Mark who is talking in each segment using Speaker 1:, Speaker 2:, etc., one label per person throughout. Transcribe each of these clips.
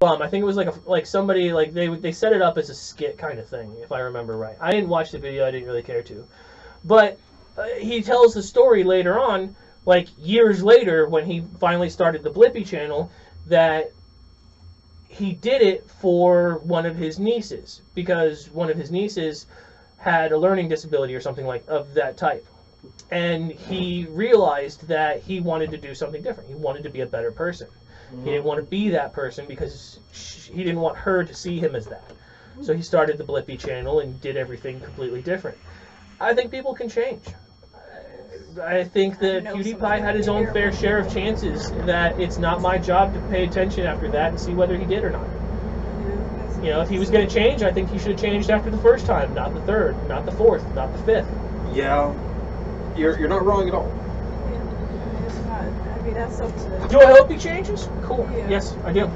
Speaker 1: I think it was like somebody like they set it up as a skit kind of thing, if I remember right. I didn't watch the video. I didn't really care to, but he tells the story later on, like years later when he finally started the Blippi channel, that he did it for one of his nieces because one of his nieces had a learning disability or something like of that type. And he realized that he wanted to do something different. He wanted to be a better person. He didn't want to be that person because he didn't want her to see him as that. So he started the Blippi channel and did everything completely different. I think people can change. I think that PewDiePie had his own fair share of chances, that it's not my job to pay attention after that and see whether he did or not. You know, if he was going to change, I think he should have changed after the first time, not the third, not the fourth, not the fifth.
Speaker 2: Yeah, you're not wrong at all.
Speaker 3: I mean, that's up to...
Speaker 1: Do I hope he changes? Cool.
Speaker 3: Yeah.
Speaker 1: Yes, I do.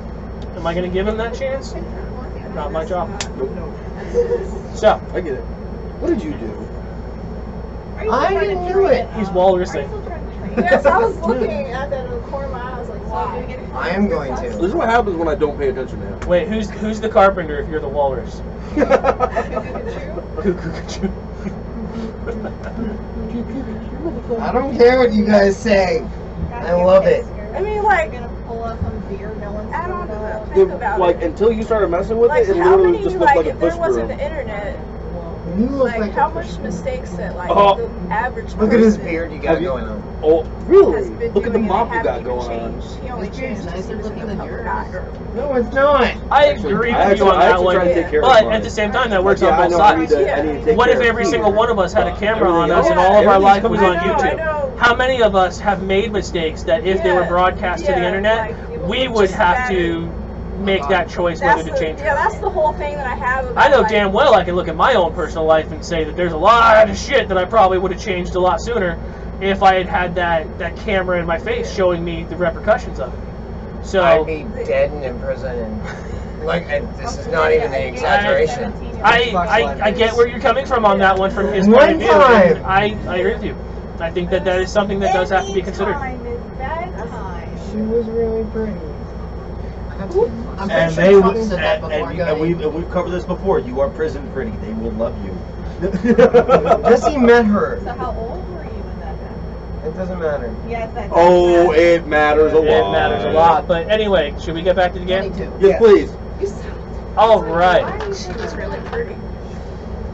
Speaker 1: Am I going to give him that chance? Not my job.
Speaker 2: Nope.
Speaker 1: So.
Speaker 2: I get it. What did you do?
Speaker 4: I knew it.
Speaker 1: He's walrusing.
Speaker 3: Yes, I was looking at that in the corner of my eye. I was like, wow.
Speaker 4: I am going to.
Speaker 2: This is what happens when I don't pay attention now.
Speaker 1: Wait, who's the carpenter if you're the walrus?
Speaker 4: I don't care what you guys say. I love it.
Speaker 3: I mean, like,
Speaker 5: You're gonna pull up some beer, no one's
Speaker 3: I don't
Speaker 5: gonna know.
Speaker 3: think about
Speaker 2: Like,
Speaker 3: it.
Speaker 2: until you started messing with
Speaker 3: Like,
Speaker 2: it, it
Speaker 3: how
Speaker 2: literally
Speaker 3: many,
Speaker 2: just looked like a
Speaker 3: if there
Speaker 2: push
Speaker 3: wasn't
Speaker 2: broom.
Speaker 3: the internet,
Speaker 4: You look
Speaker 3: like,
Speaker 4: like
Speaker 3: how
Speaker 4: a
Speaker 3: much mistakes that, like,
Speaker 2: Oh.
Speaker 3: the average person
Speaker 4: Look at his beard you got
Speaker 2: Have you-
Speaker 4: going on.
Speaker 2: Oh,
Speaker 3: has
Speaker 2: really?
Speaker 3: been
Speaker 2: Look at the
Speaker 3: doing
Speaker 2: mop
Speaker 3: and
Speaker 2: you got
Speaker 3: haven't even
Speaker 2: going on.
Speaker 3: changed. He only
Speaker 5: His beard's
Speaker 3: changed
Speaker 5: nicer looking than yours.
Speaker 4: No, it's not.
Speaker 1: I agree
Speaker 2: I
Speaker 1: with you on
Speaker 2: I
Speaker 1: that
Speaker 2: actually
Speaker 1: one.
Speaker 2: try to take care of
Speaker 1: But
Speaker 2: mine.
Speaker 1: at the same time, that works
Speaker 2: Yeah,
Speaker 1: on
Speaker 2: I
Speaker 1: both
Speaker 2: know, I need
Speaker 1: sides.
Speaker 2: to, I need to take
Speaker 1: What
Speaker 2: care
Speaker 1: if
Speaker 2: of
Speaker 1: every
Speaker 2: food.
Speaker 1: single one of us had a camera on us and
Speaker 2: Everything
Speaker 1: all of our
Speaker 2: else-
Speaker 1: life was on
Speaker 3: I
Speaker 1: YouTube?
Speaker 3: know.
Speaker 1: How many of us have made mistakes that if they were
Speaker 3: Yeah,
Speaker 1: broadcast to the
Speaker 3: yeah,
Speaker 1: internet,
Speaker 3: like, it was
Speaker 1: we
Speaker 3: just
Speaker 1: would have
Speaker 3: bad.
Speaker 1: to make that choice
Speaker 3: That's
Speaker 1: whether to
Speaker 3: the,
Speaker 1: change
Speaker 3: yeah,
Speaker 1: it?
Speaker 3: that's the whole thing that I have about,
Speaker 1: I know
Speaker 3: like,
Speaker 1: damn well I can look at my own personal life and say that there's a lot of shit that I probably would have changed a lot sooner if I had had that camera in my face showing me the repercussions of it. So
Speaker 4: I'd be dead and in prison and like and this is not even an exaggeration.
Speaker 1: I get where you're coming from on that one from his
Speaker 4: One
Speaker 1: point of view.
Speaker 4: time.
Speaker 1: And I agree with you. I think that is something that does have to be considered.
Speaker 5: Anytime is bad time.
Speaker 4: She was really pretty.
Speaker 5: I'm
Speaker 6: And
Speaker 5: pretty
Speaker 6: they
Speaker 5: sure
Speaker 6: will,
Speaker 5: Trump said that before.
Speaker 6: and we've covered this before. You are prison pretty. They will love you.
Speaker 4: Jesse met her.
Speaker 5: So how old were you when that happened?
Speaker 4: It doesn't matter.
Speaker 5: Yes, that
Speaker 2: Oh, it matters a lot.
Speaker 1: It matters a lot. But anyway, should we get back to the game?
Speaker 5: 22.
Speaker 2: Yes, please.
Speaker 5: You sound
Speaker 1: All right.
Speaker 3: She was really pretty.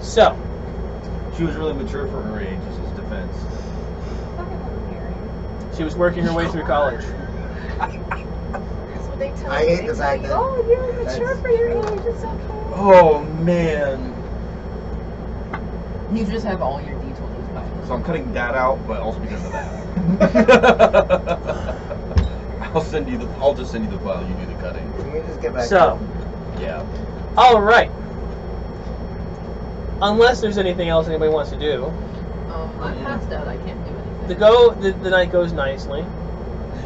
Speaker 1: So,
Speaker 6: She was really mature for her age. Is his defense.
Speaker 1: she was working her way through college.
Speaker 3: That's what they tell
Speaker 4: I
Speaker 3: me.
Speaker 4: hate
Speaker 3: They
Speaker 4: the
Speaker 3: tell
Speaker 4: fact
Speaker 3: you,
Speaker 4: that-
Speaker 3: oh, you're mature
Speaker 4: that's-
Speaker 3: for your age. It's okay.
Speaker 2: Oh, man.
Speaker 5: You just have all your D20s back.
Speaker 6: So I'm cutting that out, but also because of that. I'll just send you the file. You do the cutting.
Speaker 4: Can we just get back
Speaker 1: So,
Speaker 6: Yeah.
Speaker 1: all right. Unless there's anything else anybody wants to do,
Speaker 5: I'm passed out. I can't do anything.
Speaker 1: the night goes nicely.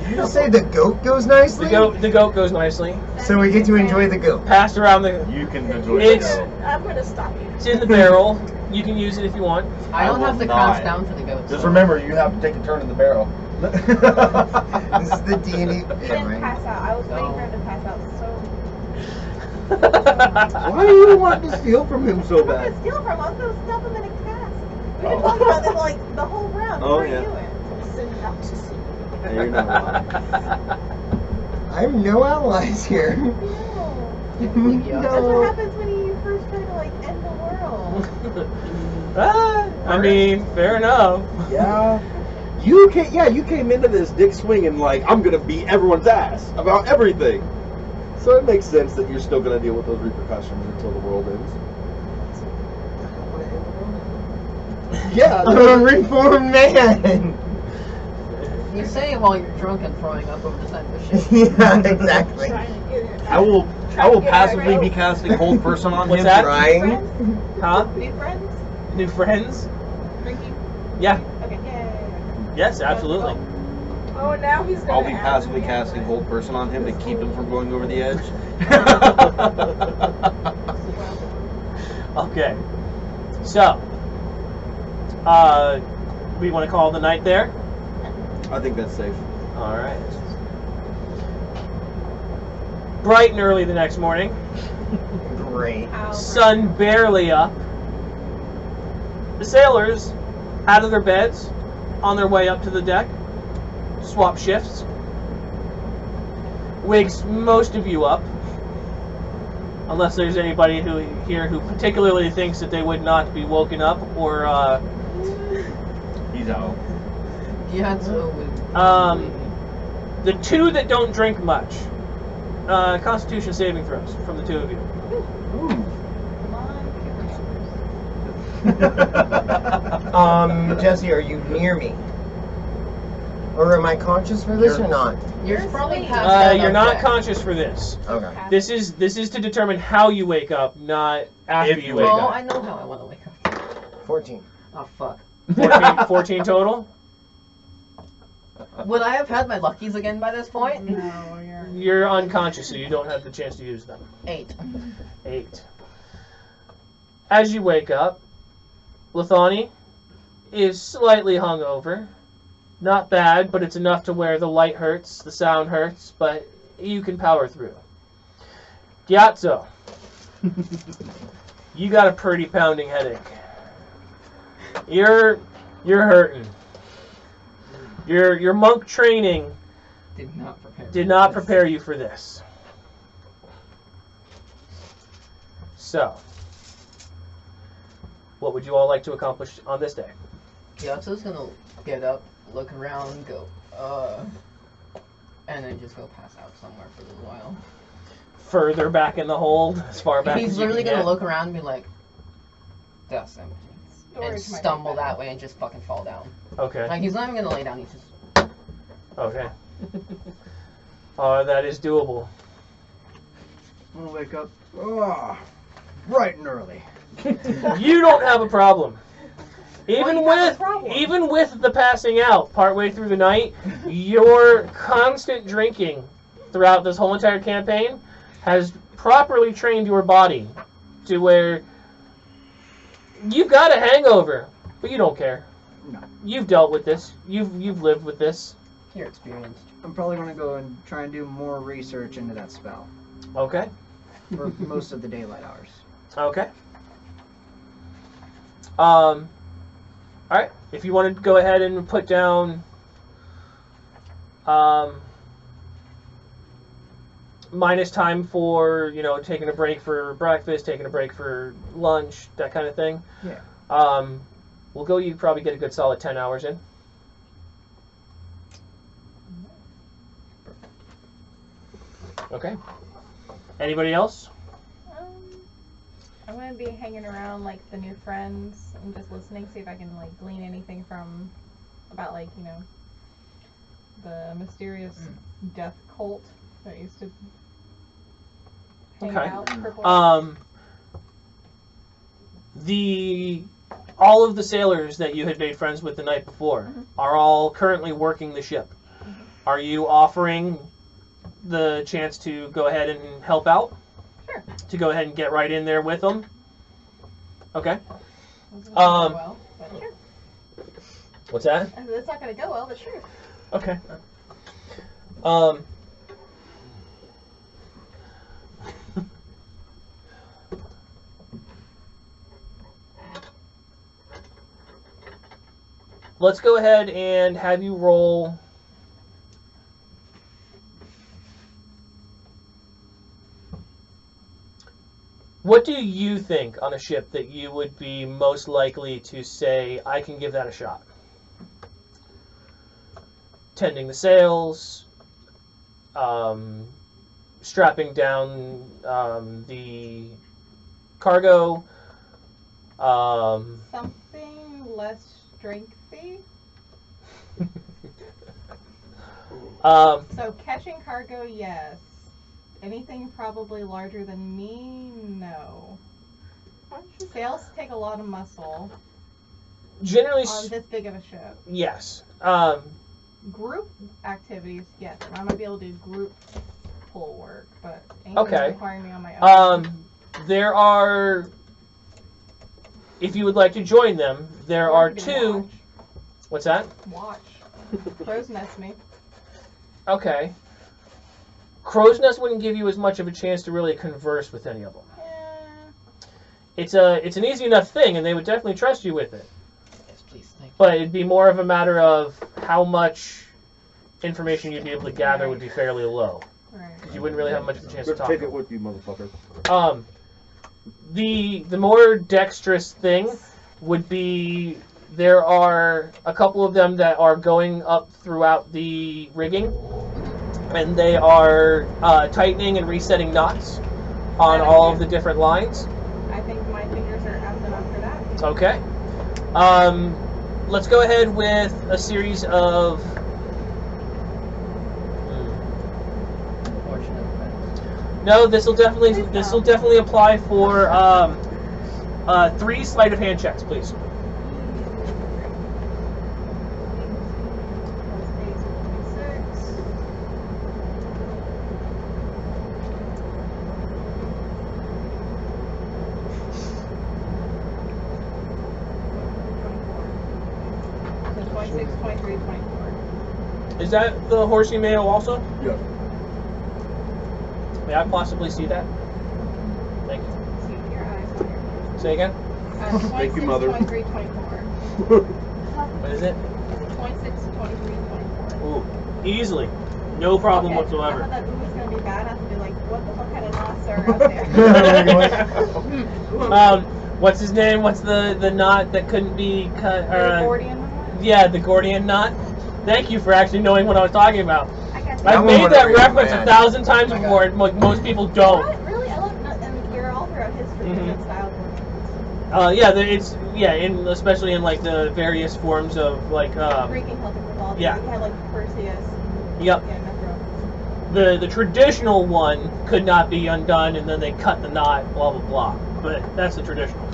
Speaker 4: Did you just say the goat goes nicely?
Speaker 1: The goat goes nicely.
Speaker 4: So we get to enjoy the goat.
Speaker 1: Passed around the.
Speaker 6: You can enjoy
Speaker 1: It's-
Speaker 6: the
Speaker 3: I'm going to stop you.
Speaker 1: It's in the barrel. You can use it if you want.
Speaker 5: I don't
Speaker 6: will
Speaker 5: have to
Speaker 6: not.
Speaker 5: crouch down for the goats.
Speaker 6: Just remember, you have to take a turn in the barrel.
Speaker 4: This is the D&D.
Speaker 5: He didn't pass out. I was waiting for him to pass out. So
Speaker 2: Why do you want to steal from him so
Speaker 5: I'm not
Speaker 2: bad?
Speaker 5: gonna steal from him. I'm gonna stuff him in a cask. We've been
Speaker 2: Oh.
Speaker 5: talking about this like the whole round.
Speaker 2: Oh,
Speaker 5: What are
Speaker 2: yeah.
Speaker 5: you doing?
Speaker 3: Send out to sea.
Speaker 2: Yeah, you're not wrong.
Speaker 4: I have no allies here.
Speaker 5: No. That's what
Speaker 4: No.
Speaker 5: happens when you first try to like end the world.
Speaker 1: I mean, fair enough.
Speaker 2: Yeah. You came into this dick swinging like, I'm going to beat everyone's ass about everything. So it makes sense that you're still going to deal with those repercussions until the world ends. Yeah.
Speaker 4: I'm a reformed man.
Speaker 5: You say it while you're drunk and throwing up over the side of the ship.
Speaker 4: Yeah, exactly.
Speaker 3: Trying to get it.
Speaker 6: I will passively be casting hold person on
Speaker 1: What's
Speaker 6: him.
Speaker 1: that?
Speaker 4: Trying.
Speaker 1: Huh?
Speaker 5: New friends?
Speaker 1: New friends?
Speaker 5: Drinking?
Speaker 1: Yeah.
Speaker 5: Okay, yay.
Speaker 1: Yes, absolutely.
Speaker 3: Oh, now he's going
Speaker 6: I'll
Speaker 3: to
Speaker 6: be
Speaker 3: ask
Speaker 6: passively
Speaker 3: me.
Speaker 6: casting hold person on him to keep him from going over the edge.
Speaker 1: Okay. So, we want to call the night there?
Speaker 2: I think that's safe.
Speaker 1: All right. Bright and early the next morning.
Speaker 4: Great.
Speaker 1: Sun barely up. The sailors, out of their beds, on their way up to the deck, swap shifts. Wakes most of you up, unless there's anybody here who particularly thinks that they would not be woken up, or
Speaker 6: He's out.
Speaker 5: Yeah, so
Speaker 1: the two that don't drink much. Constitution saving throws from the two of you.
Speaker 4: Jesse, are you near me? Or am I conscious for this or not?
Speaker 5: you're probably passed out
Speaker 1: You're
Speaker 5: on
Speaker 1: not
Speaker 5: deck.
Speaker 1: conscious for this.
Speaker 4: Okay.
Speaker 1: This is to determine how you wake up, not after
Speaker 6: If
Speaker 1: you
Speaker 6: you
Speaker 1: wake
Speaker 5: Oh,
Speaker 1: up.
Speaker 5: I know how I want to wake up.
Speaker 4: 14.
Speaker 5: Oh, fuck.
Speaker 1: 14 total.
Speaker 5: Would I have had my luckies again by this point?
Speaker 3: No,
Speaker 1: You're unconscious, so you don't have the chance to use them.
Speaker 5: 8.
Speaker 1: 8. As you wake up, Lithani is slightly hungover. Not bad, but it's enough to where the light hurts, the sound hurts, but you can power through. Gyatso, you got a pretty pounding headache. You're hurting. Your monk training
Speaker 5: Did not prepare.
Speaker 1: did not prepare you for this. So, what would you all like to accomplish on this day?
Speaker 5: Gyatso's gonna get up, look around, go, and then just go pass out somewhere for a little while.
Speaker 1: Further back in the hold, as far back
Speaker 5: He's
Speaker 1: as you
Speaker 5: literally
Speaker 1: can
Speaker 5: gonna
Speaker 1: get?
Speaker 5: look around and be like, "That's empty," and
Speaker 3: Storage might be
Speaker 5: stumble
Speaker 3: better.
Speaker 5: that way and just fucking fall down.
Speaker 1: Okay.
Speaker 5: Like he's not even gonna lay down. He's just
Speaker 1: Okay. That is doable.
Speaker 7: I'm gonna wake up. Oh, bright and early.
Speaker 1: You don't have a problem. Even
Speaker 5: you have a
Speaker 1: with
Speaker 5: problem?
Speaker 1: even with the passing out partway through the night, your constant drinking throughout this whole entire campaign has properly trained your body to where you've got a hangover, but you don't care.
Speaker 7: No.
Speaker 1: You've dealt with this. You've lived with this.
Speaker 5: you're experienced.
Speaker 7: I'm probably gonna go and try and do more research into that spell
Speaker 1: Okay.
Speaker 7: for most of the daylight hours.
Speaker 1: Okay. All right. If you want to go ahead and put down minus time for, taking a break for breakfast, taking a break for lunch, that kind of thing.
Speaker 7: Yeah.
Speaker 1: We'll go. You probably get a good solid 10 hours in. Okay. Anybody else?
Speaker 3: I'm gonna be hanging around like the new friends and just listening, see if I can like glean anything from about the mysterious death cult that used to hang
Speaker 1: Okay.
Speaker 3: out. Purple.
Speaker 1: All of the sailors that you had made friends with the night before are all currently working the ship. Are you offering the chance to go ahead and help out?
Speaker 3: Sure.
Speaker 1: To go ahead and get right in there with them? Okay.
Speaker 3: It's not gonna go well, but sure.
Speaker 1: What's that?
Speaker 3: It's not gonna go well, but sure.
Speaker 1: Okay. Let's go ahead and have you roll. What do you think on a ship that you would be most likely to say, I can give that a shot? Tending the sails, strapping down the cargo.
Speaker 3: Something less strengthy. So catching cargo, yes. Anything probably larger than me, no. Sails take a lot of muscle
Speaker 1: Generally,
Speaker 3: on this big of a ship.
Speaker 1: yes.
Speaker 3: Group activities, yes. I'm gonna be able to do group pull work, but anything
Speaker 1: Okay.
Speaker 3: requiring me on my own.
Speaker 1: There are, if you would like to join them, there
Speaker 3: Or
Speaker 1: are
Speaker 3: you can
Speaker 1: two. What's that?
Speaker 3: Watch. Crow's nest me.
Speaker 1: Okay. Crow's Nest wouldn't give you as much of a chance to really converse with any of them. It's an easy enough thing, and they would definitely trust you with it.
Speaker 5: Yes, please. Thank you.
Speaker 1: But it'd be more of a matter of how much information you'd be able to gather would be fairly low.
Speaker 3: Right.
Speaker 1: Because you wouldn't really have much of a chance to
Speaker 2: Just
Speaker 1: talk.
Speaker 2: take it with you, motherfucker.
Speaker 1: The more dexterous thing would be there are a couple of them that are going up throughout the rigging, and they are tightening and resetting knots on all of the different lines.
Speaker 3: I think my fingers are up enough for that.
Speaker 1: Okay. Let's go ahead with a series of.
Speaker 5: Fortunate events.
Speaker 1: No, this will definitely apply for 3 sleight of hand checks, please.
Speaker 3: So 26, 23, 24.
Speaker 1: Is that the horsey mayo also?
Speaker 2: Yes.
Speaker 1: May I possibly see that? Thank you.
Speaker 3: See with your eyes, not your ears.
Speaker 1: Say again?
Speaker 3: 26,
Speaker 2: Thank you, Mother.
Speaker 3: 23, 24.
Speaker 1: What is it?
Speaker 3: Is it 26, 23, 24?
Speaker 1: Ooh, easily. No problem
Speaker 3: Okay. I
Speaker 1: whatsoever.
Speaker 3: thought that ooh was going to be badass and be like, what the fuck kind of knots are out there?
Speaker 1: What's his name? What's the knot that couldn't be cut?
Speaker 3: The Gordian one?
Speaker 1: Yeah, the Gordian knot. Thank you for actually knowing what I was talking about.
Speaker 3: I got
Speaker 1: I've
Speaker 4: one
Speaker 1: made
Speaker 4: went
Speaker 1: that
Speaker 4: over your
Speaker 1: reference
Speaker 4: head.
Speaker 1: 1,000 times
Speaker 4: Oh my
Speaker 1: before,
Speaker 4: God.
Speaker 1: and like, most people don't.
Speaker 3: What? Really? I love and they're all throughout history
Speaker 1: Mhm.
Speaker 3: different style Gordians.
Speaker 1: Especially in like the various forms of like
Speaker 3: Greek and Celtic mythology.
Speaker 1: yeah.
Speaker 3: You had like Perseus.
Speaker 1: Yep.
Speaker 3: Yeah, Mithra.
Speaker 1: The traditional one could not be undone, and then they cut the knot, blah blah blah. But that's the traditional.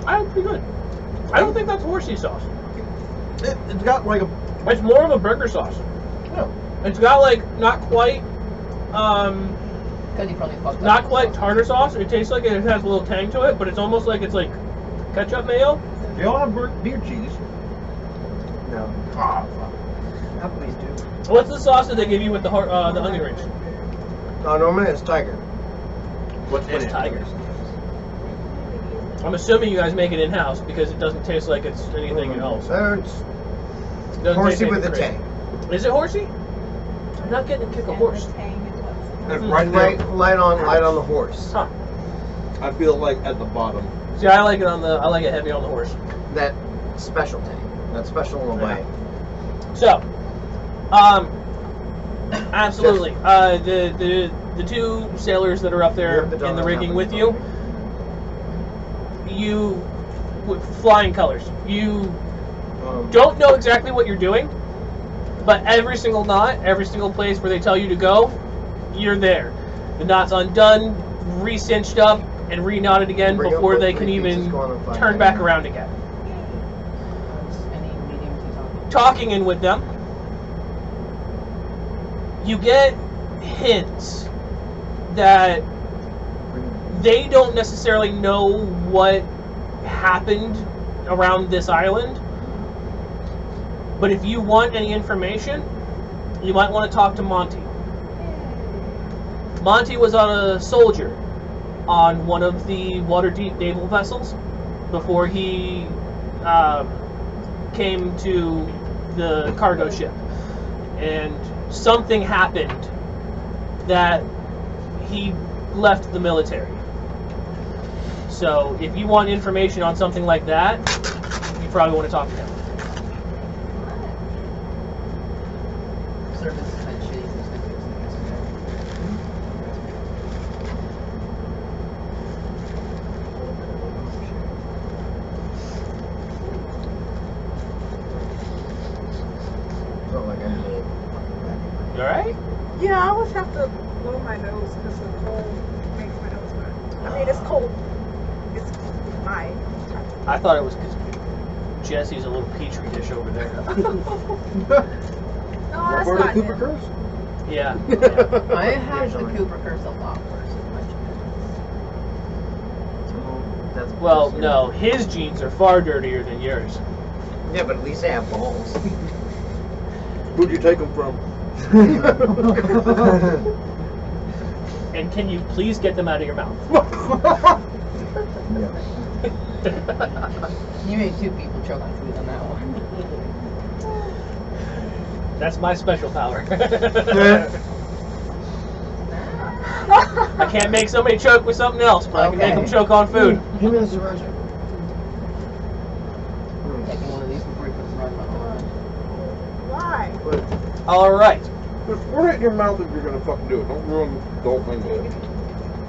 Speaker 1: That's pretty good. I don't think that's horsey sauce.
Speaker 2: It's got like a.
Speaker 1: It's more of a burger sauce.
Speaker 2: Oh.
Speaker 1: It's got like not quite
Speaker 5: Cody probably fucked up.
Speaker 1: not quite tartar sauce. It tastes like it has a little tang to it, but it's almost like it's like ketchup mayo.
Speaker 2: They all have beer cheese.
Speaker 4: No.
Speaker 2: Ah,
Speaker 7: Applebee's do.
Speaker 1: What's the sauce that they give you with the onion rings?
Speaker 4: No, normally it's tiger.
Speaker 2: what's in
Speaker 1: It's
Speaker 2: it?
Speaker 1: Tigers. I'm assuming you guys make it in house because it doesn't taste like it's anything else.
Speaker 4: So it's
Speaker 1: It doesn't
Speaker 4: horsey
Speaker 1: taste
Speaker 4: with a
Speaker 1: anything
Speaker 4: tang.
Speaker 1: crazy. Is it horsey? I'm not getting a kick of
Speaker 3: And
Speaker 1: horse.
Speaker 3: the tang is what's
Speaker 2: It's right
Speaker 4: Light,
Speaker 2: there.
Speaker 4: light on the horse.
Speaker 1: Huh.
Speaker 2: I feel like at the bottom.
Speaker 1: See, I like it heavy on the horse.
Speaker 4: That special tang. That special little
Speaker 1: Yeah.
Speaker 4: bite.
Speaker 1: So, absolutely. The two sailors that are up there in the rigging with you, with flying colors. You don't know exactly what you're doing, but every single knot, every single place where they tell you to go, you're there. The knot's undone, re-cinched up, and re-knotted again
Speaker 4: Bring up
Speaker 1: before
Speaker 4: both
Speaker 1: they
Speaker 4: my
Speaker 1: can
Speaker 4: pieces,
Speaker 1: even
Speaker 4: go on and fly
Speaker 1: turn
Speaker 4: back.
Speaker 1: back around again.
Speaker 5: Any medium to talk.
Speaker 1: Talking in with them, you get hints that they don't necessarily know what happened around this island, but if you want any information, you might want to talk to Monty. Monty was a soldier on one of the Waterdeep naval vessels before he came to the cargo ship, and something happened that he left the military. So if you want information on something like that, you probably want to talk to him.
Speaker 5: Service is kind of shitty. So it's gonna fix it.
Speaker 4: Felt like I had
Speaker 1: You alright?
Speaker 8: Yeah, I always have to blow my nose because the cold makes my nose burn. I mean, it's cold. It's my.
Speaker 1: I thought it was because Jesse's a little petri dish over there.
Speaker 8: No, that's
Speaker 2: Roberta
Speaker 8: not
Speaker 2: Cooper
Speaker 8: it.
Speaker 2: curse?
Speaker 1: Yeah.
Speaker 5: I have the Cooper curse a lot worse in my genetics.
Speaker 4: That's
Speaker 1: Well,
Speaker 4: bullshit.
Speaker 1: no, his jeans are far dirtier than yours.
Speaker 4: Yeah, but at least they have balls.
Speaker 2: Who'd you take them from?
Speaker 1: And can you please get them out of your mouth?
Speaker 5: You made 2 people choke on food on that one.
Speaker 1: That's my special power. I can't make somebody choke with something else, but I can make
Speaker 5: Okay.
Speaker 1: them choke on food.
Speaker 5: Give me the diversion. Taking one of these before you put the run on.
Speaker 8: Why?
Speaker 1: All right.
Speaker 2: Just put it in your mouth if you're gonna fucking do it. Don't ruin the whole thing with it.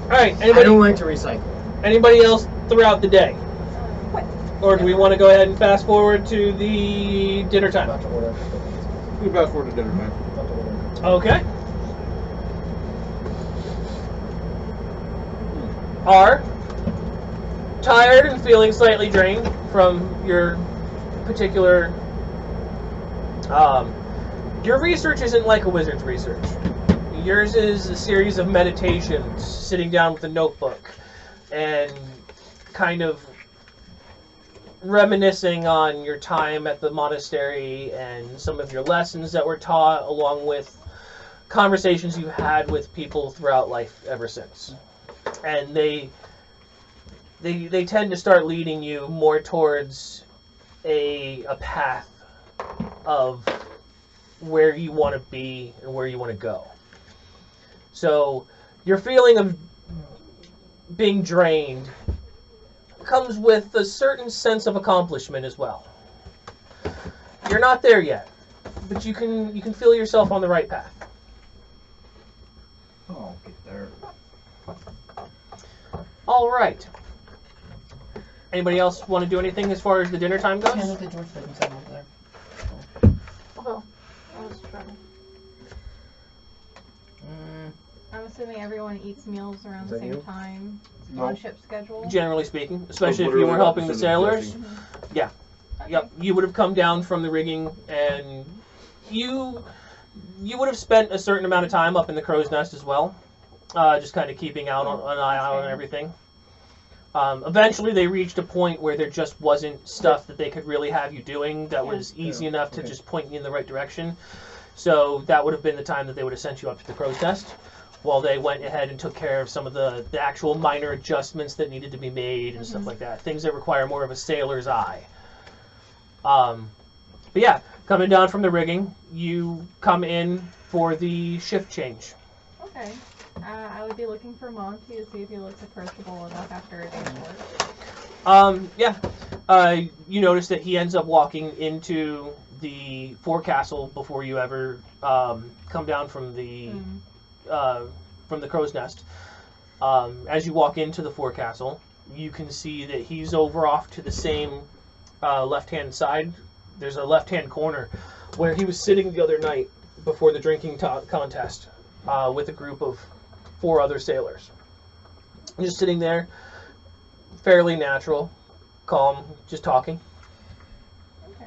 Speaker 1: All right.
Speaker 4: I don't
Speaker 1: Anybody?
Speaker 4: like to recycle.
Speaker 1: Anybody else throughout the day?
Speaker 8: What?
Speaker 1: Or do we want to go ahead and fast forward to the dinner time?
Speaker 4: About to order.
Speaker 2: You fast forward to dinner time.
Speaker 4: About to order.
Speaker 1: Okay. Are tired and feeling slightly drained from your particular. Your research isn't like a wizard's research. Yours is a series of meditations, sitting down with a notebook, and kind of reminiscing on your time at the monastery and some of your lessons that were taught, along with conversations you've had with people throughout life ever since. And they tend to start leading you more towards a path of where you want to be and where you want to go. So your feeling of being drained comes with a certain sense of accomplishment as well. You're not there yet, but you can feel yourself on the right path.
Speaker 7: Oh, get there.
Speaker 1: All right. Anybody else want to do anything as far as the dinner time
Speaker 5: Yeah,
Speaker 1: goes?
Speaker 5: look at George taking some over there.
Speaker 8: Oh, I was trying.
Speaker 3: I'm assuming everyone eats meals around the
Speaker 4: Is that
Speaker 3: same
Speaker 4: you?
Speaker 3: time
Speaker 2: No.
Speaker 3: on ship schedule.
Speaker 1: Generally speaking, especially if you
Speaker 2: literally
Speaker 1: were helping the
Speaker 2: opposite of
Speaker 1: sailors.
Speaker 2: Jesse.
Speaker 1: Yeah.
Speaker 3: Okay.
Speaker 1: Yep. You would have come down from the rigging, and you would have spent a certain amount of time up in the crow's nest as well, just kind of keeping out on an eye out on everything. Eventually, they reached a point where there just wasn't stuff that they could really have you doing that was easy enough to just point you in the right direction. So that would have been the time that they would have sent you up to the crow's nest, while they went ahead and took care of some of the actual minor adjustments that needed to be made and stuff like that. Things that require more of a sailor's eye. But yeah, coming down from the rigging, you come in for the shift change.
Speaker 3: Okay. I would be looking for Monty to see if he looks approachable enough after a day's work.
Speaker 1: Yeah. You notice that he ends up walking into the forecastle before you ever come down from the crow's nest. As you walk into the forecastle, you can see that he's over off to the same left-hand side. There's a left-hand corner where he was sitting the other night before the drinking contest with a group of 4 other sailors. Just sitting there, fairly natural, calm, just talking.
Speaker 3: Okay.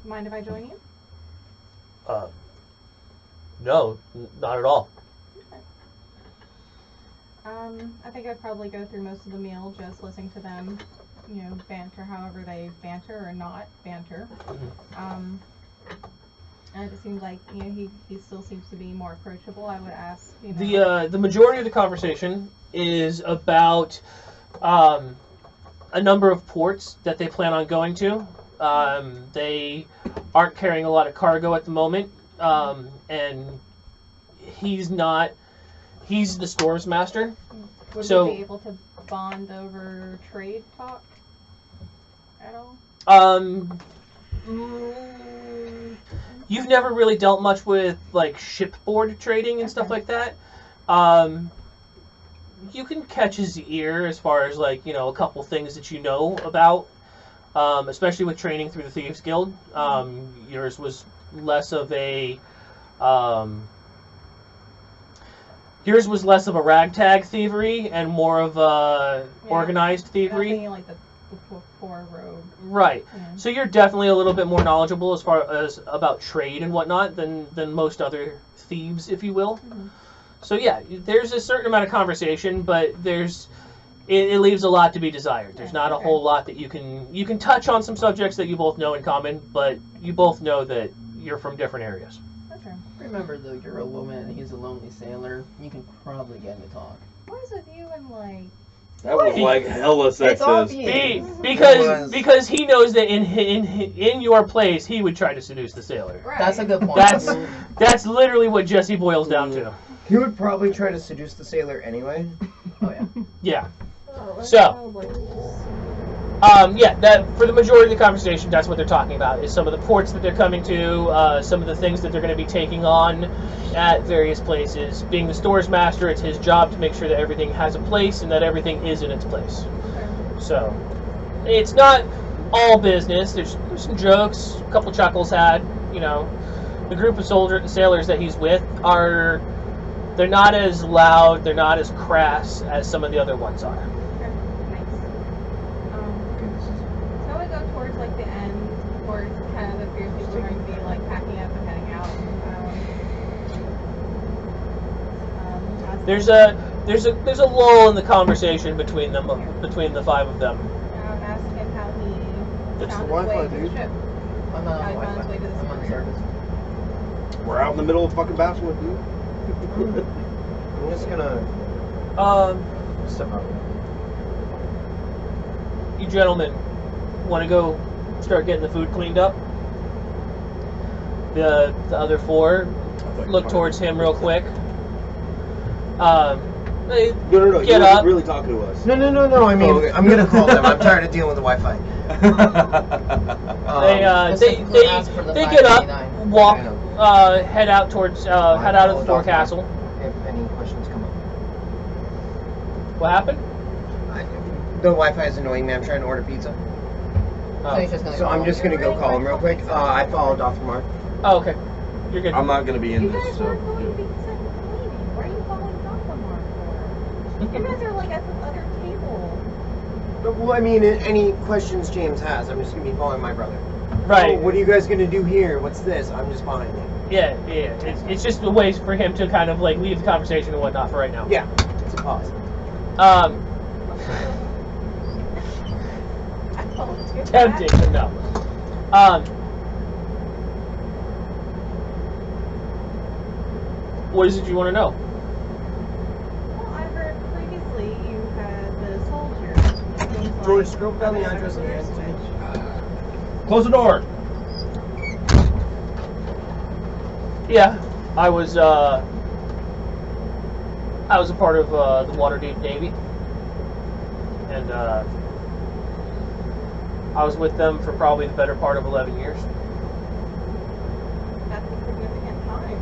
Speaker 3: Mind if I join you?
Speaker 1: No, not at all.
Speaker 3: I think I'd probably go through most of the meal just listening to them, banter however they banter or not banter. And it seems like, he still seems to be more approachable. I would ask,
Speaker 1: The majority of the conversation is about a number of ports that they plan on going to. They aren't carrying a lot of cargo at the moment, and he's the stores master.
Speaker 3: Would
Speaker 1: So-
Speaker 3: we be able to bond over trade talk at all?
Speaker 1: You've never really dealt much with like shipboard trading and stuff like that. You can catch his ear as far as like a couple things that you know about, especially with training through the Thieves Guild. Yours was less of a ragtag thievery and more of a organized
Speaker 3: I was
Speaker 1: thievery.
Speaker 3: thinking like the four rogue.
Speaker 1: Right.
Speaker 3: Yeah.
Speaker 1: So you're definitely a little bit more knowledgeable as far as about trade and whatnot than most other thieves, if you will.
Speaker 3: Mhm.
Speaker 1: So yeah, there's a certain amount of conversation, but there's it leaves a lot to be desired. There's not a whole lot that you can touch on some subjects that you both know in common, but you both know that you're from different areas.
Speaker 3: Okay.
Speaker 5: Remember, though, you're a woman and he's a lonely sailor. You can probably get him to talk.
Speaker 3: What is with you and like?
Speaker 2: That was like hella
Speaker 5: It's
Speaker 2: sexist.
Speaker 5: obvious.
Speaker 1: Because he knows that in your place he would try to seduce the sailor.
Speaker 3: Right.
Speaker 5: That's a good point.
Speaker 1: That's literally what Jesse boils down to.
Speaker 4: He would probably try to seduce the sailor anyway.
Speaker 5: Oh, yeah.
Speaker 1: Yeah.
Speaker 8: Oh, let's
Speaker 1: So-
Speaker 8: know, like,
Speaker 1: Yeah, that for the majority of the conversation, that's what they're talking about, is some of the ports that they're coming to, some of the things that they're going to be taking on at various places. Being the stores master, it's his job to make sure that everything has a place and that everything is in its place. So, it's not all business. There's some jokes, a couple chuckles had, you know. The group of sailors that he's with they're not as loud, they're not as crass as some of the other ones are.
Speaker 3: Okay, nice. So we go towards like the end, where it kind of appears people are going to be like packing up and heading out.
Speaker 1: There's a lull in the conversation between them, between the five of them.
Speaker 3: Ask him how he
Speaker 2: It's
Speaker 3: found
Speaker 2: the
Speaker 3: his way
Speaker 2: Wi-Fi,
Speaker 3: to the
Speaker 2: dude.
Speaker 3: ship.
Speaker 5: I'm not
Speaker 3: How
Speaker 5: on
Speaker 3: he found his
Speaker 5: Wi-Fi.
Speaker 3: way to the
Speaker 5: I'm on
Speaker 3: superior.
Speaker 5: service.
Speaker 2: We're out in the middle of fucking Basswood, dude.
Speaker 4: I'm just gonna step up.
Speaker 1: You gentlemen want to go start getting the food cleaned up? The other four look towards him real quick. They
Speaker 2: No.
Speaker 1: Get
Speaker 2: You're
Speaker 1: up.
Speaker 2: really talking to us.
Speaker 4: No. I mean,
Speaker 2: Oh, okay.
Speaker 4: I'm gonna call them. I'm tired of dealing with the Wi-Fi.
Speaker 1: they
Speaker 5: ask for the
Speaker 1: they get up,
Speaker 5: $5.99.
Speaker 1: walk,
Speaker 4: I
Speaker 1: head out towards head out of the forecastle.
Speaker 4: If any questions come up.
Speaker 1: What happened?
Speaker 4: The Wi-Fi is annoying me. I'm trying to order pizza.
Speaker 5: So he's just gonna
Speaker 4: So
Speaker 5: call
Speaker 4: I'm
Speaker 5: him.
Speaker 4: just gonna go call him real quick. I followed off Mark.
Speaker 1: Oh, okay. You're good.
Speaker 2: I'm not gonna be in
Speaker 3: You
Speaker 2: this,
Speaker 3: guys
Speaker 2: so.
Speaker 3: weren't going to be second cleaning. Why are you following Dr. Mark for? You guys are like at this other table.
Speaker 4: Well, I mean, any questions James has, I'm just gonna be following my brother.
Speaker 1: Right.
Speaker 4: Oh, what are you guys gonna do here? What's this? I'm just following him.
Speaker 1: Yeah. It's just a way for him to kind of like leave the conversation and whatnot for right now.
Speaker 4: Yeah, it's a pause.
Speaker 3: I volunteered for
Speaker 1: Tempting,
Speaker 3: that.
Speaker 1: but no. What is it you want to know?
Speaker 3: Well, I heard previously you had the soldier. Seems
Speaker 4: George,
Speaker 3: like
Speaker 4: scroll down the address on your
Speaker 3: there's
Speaker 4: end,
Speaker 3: switch.
Speaker 2: Close the door.
Speaker 1: Yeah, I was a part of the Waterdeep Navy, and I was with them for probably the better part of 11 years.
Speaker 3: That's a significant time.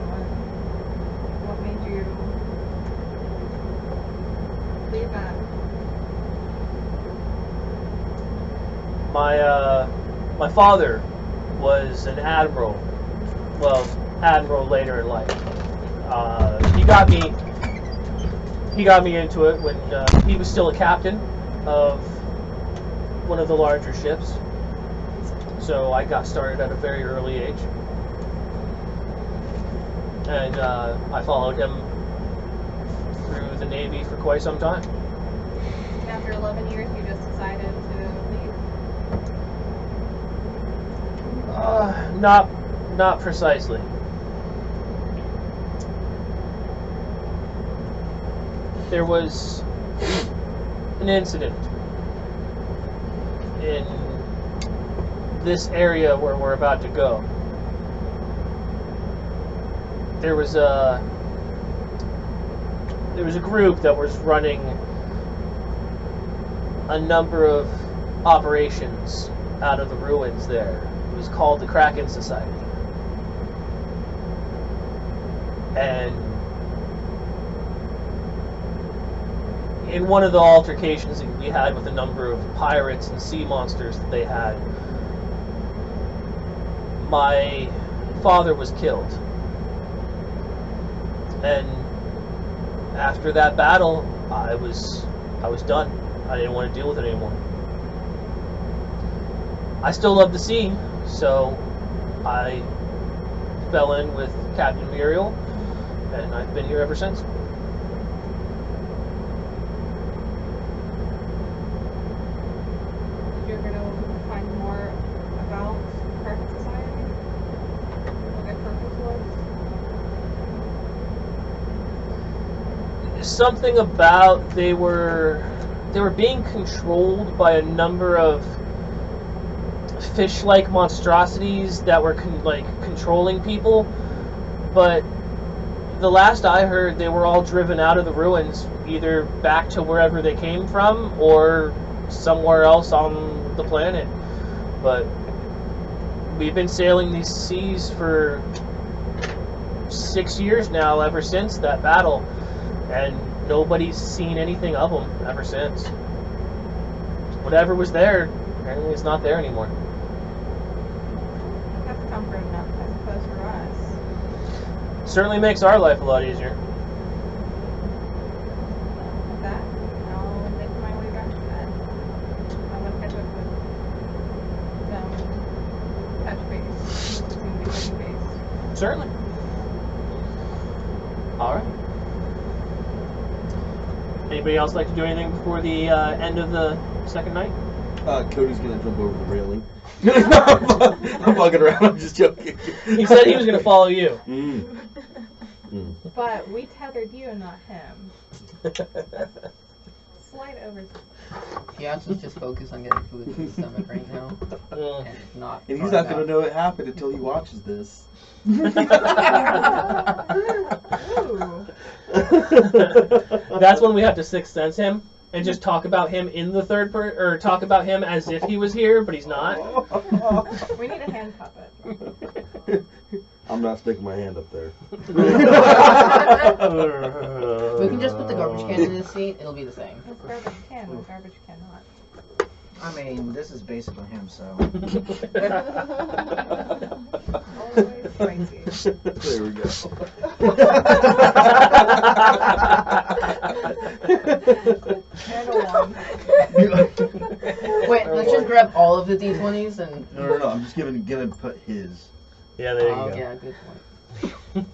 Speaker 3: What made you leave that?
Speaker 1: My father was an admiral. Well, admiral later in life. He got me into it when he was still a captain of one of the larger ships. So I got started at a very early age, and I followed him through the Navy for quite some time.
Speaker 3: After 11 years, you just decided to leave.
Speaker 1: Not precisely. There was an incident in this area where we're about to go. There was a group that was running a number of operations out of the ruins there. It was called the Kraken Society. And in one of the altercations that we had with a number of pirates and sea monsters that they had, my father was killed. And after that battle, I was done. I didn't want to deal with it anymore. I still love the sea, so I fell in with Captain Muriel, and I've been here ever since. something about they were being controlled by a number of fish-like monstrosities that were controlling people, but the last I heard, they were all driven out of the ruins, either back to wherever they came from or somewhere else on the planet. But we've been sailing these seas for 6 years now, ever since that battle, and nobody's seen anything of them ever since. Whatever was there, apparently it's not there anymore.
Speaker 3: That's comfort enough, I suppose, for us.
Speaker 1: Certainly makes our life a lot easier.
Speaker 3: With that, I'll make my way back to bed. I'm gonna catch up with them. Touch base. Seem to be touching base.
Speaker 1: Certainly. Alright. Anybody else like to do anything before the end of the second night?
Speaker 2: Cody's gonna jump over the railing. I'm fucking around. I'm just joking.
Speaker 1: He said he was going to follow you.
Speaker 3: But we tethered you and not him. Slight oversight.
Speaker 5: Yeah, just focus on getting food in his stomach right now. And not.
Speaker 2: And he's not gonna know it happened until he watches this.
Speaker 3: Ooh.
Speaker 1: That's when we have to sixth sense him and just talk about him in the third person, or talk about him as if he was here, but he's not.
Speaker 3: We need a hand puppet.
Speaker 2: I'm not sticking my hand up there.
Speaker 5: We can just put the garbage can in his seat. It'll be the same.
Speaker 3: This garbage can, the garbage cannot.
Speaker 7: I mean, this is based on him, so.
Speaker 3: Always spicy.
Speaker 2: There we go.
Speaker 3: And a one.
Speaker 5: Wait, let's just grab all of the D20s and.
Speaker 2: No. I'm just gonna put his.
Speaker 1: Yeah, there you go.
Speaker 5: Yeah, good point.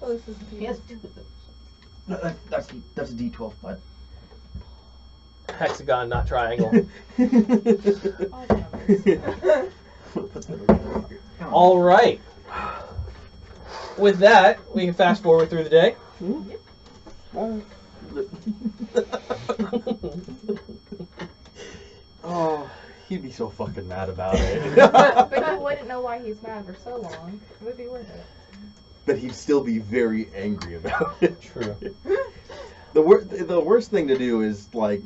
Speaker 3: Oh, this is
Speaker 5: He has 2 of those.
Speaker 7: That's a D12, bud.
Speaker 1: Hexagon, not triangle.
Speaker 3: all the numbers.
Speaker 1: All right. With that, we can fast forward through the day.
Speaker 2: Oh, he'd be so fucking mad about it.
Speaker 3: But you wouldn't know why he's mad for so long. It would be worth it.
Speaker 2: But he'd still be very angry about it.
Speaker 1: True.
Speaker 2: The worst thing to do is, like,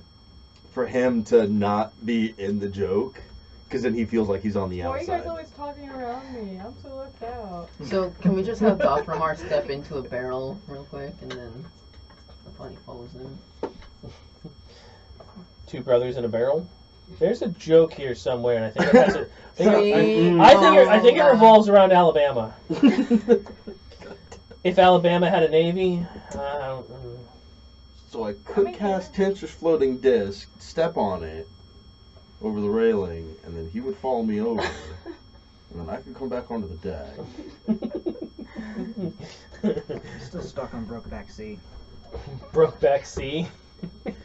Speaker 2: for him to not be in the joke, because then he feels like he's on the
Speaker 3: Why are you
Speaker 2: outside.
Speaker 3: guys always talking around me? I'm so left out.
Speaker 5: So, can we just have Dothramar step into a barrel real quick and then the funny follows him?
Speaker 1: 2 brothers in a barrel. There's a joke here somewhere, and I think it has a. I think it revolves around Alabama. If Alabama had a navy,
Speaker 2: So I could cast Tensor's floating disc, step on it, over the railing, and then he would follow me over, and then I could come back onto the deck.
Speaker 7: Still stuck on Brokeback Sea.
Speaker 1: Brokeback Sea.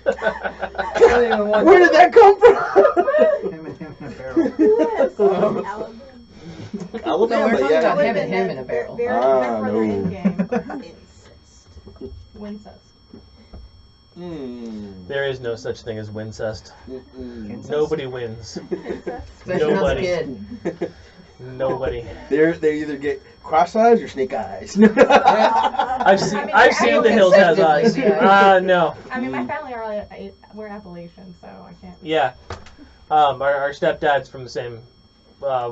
Speaker 2: Where did that come from?
Speaker 7: Him in a barrel.
Speaker 5: No, we're talking about him and him in a barrel.
Speaker 3: They're
Speaker 2: Ah,
Speaker 3: further
Speaker 2: no.
Speaker 3: in game. Wincest.
Speaker 1: There is no such thing as wincest.
Speaker 2: Mm-mm.
Speaker 1: Nobody wins.
Speaker 5: Especially not a
Speaker 1: Nobody.
Speaker 5: kid.
Speaker 1: Nobody.
Speaker 2: They either get cross eyes or snake eyes.
Speaker 1: I've seen the hills has eyes. No.
Speaker 3: I mean, my family we're Appalachian, so I can't.
Speaker 1: Yeah. Our stepdad's from the same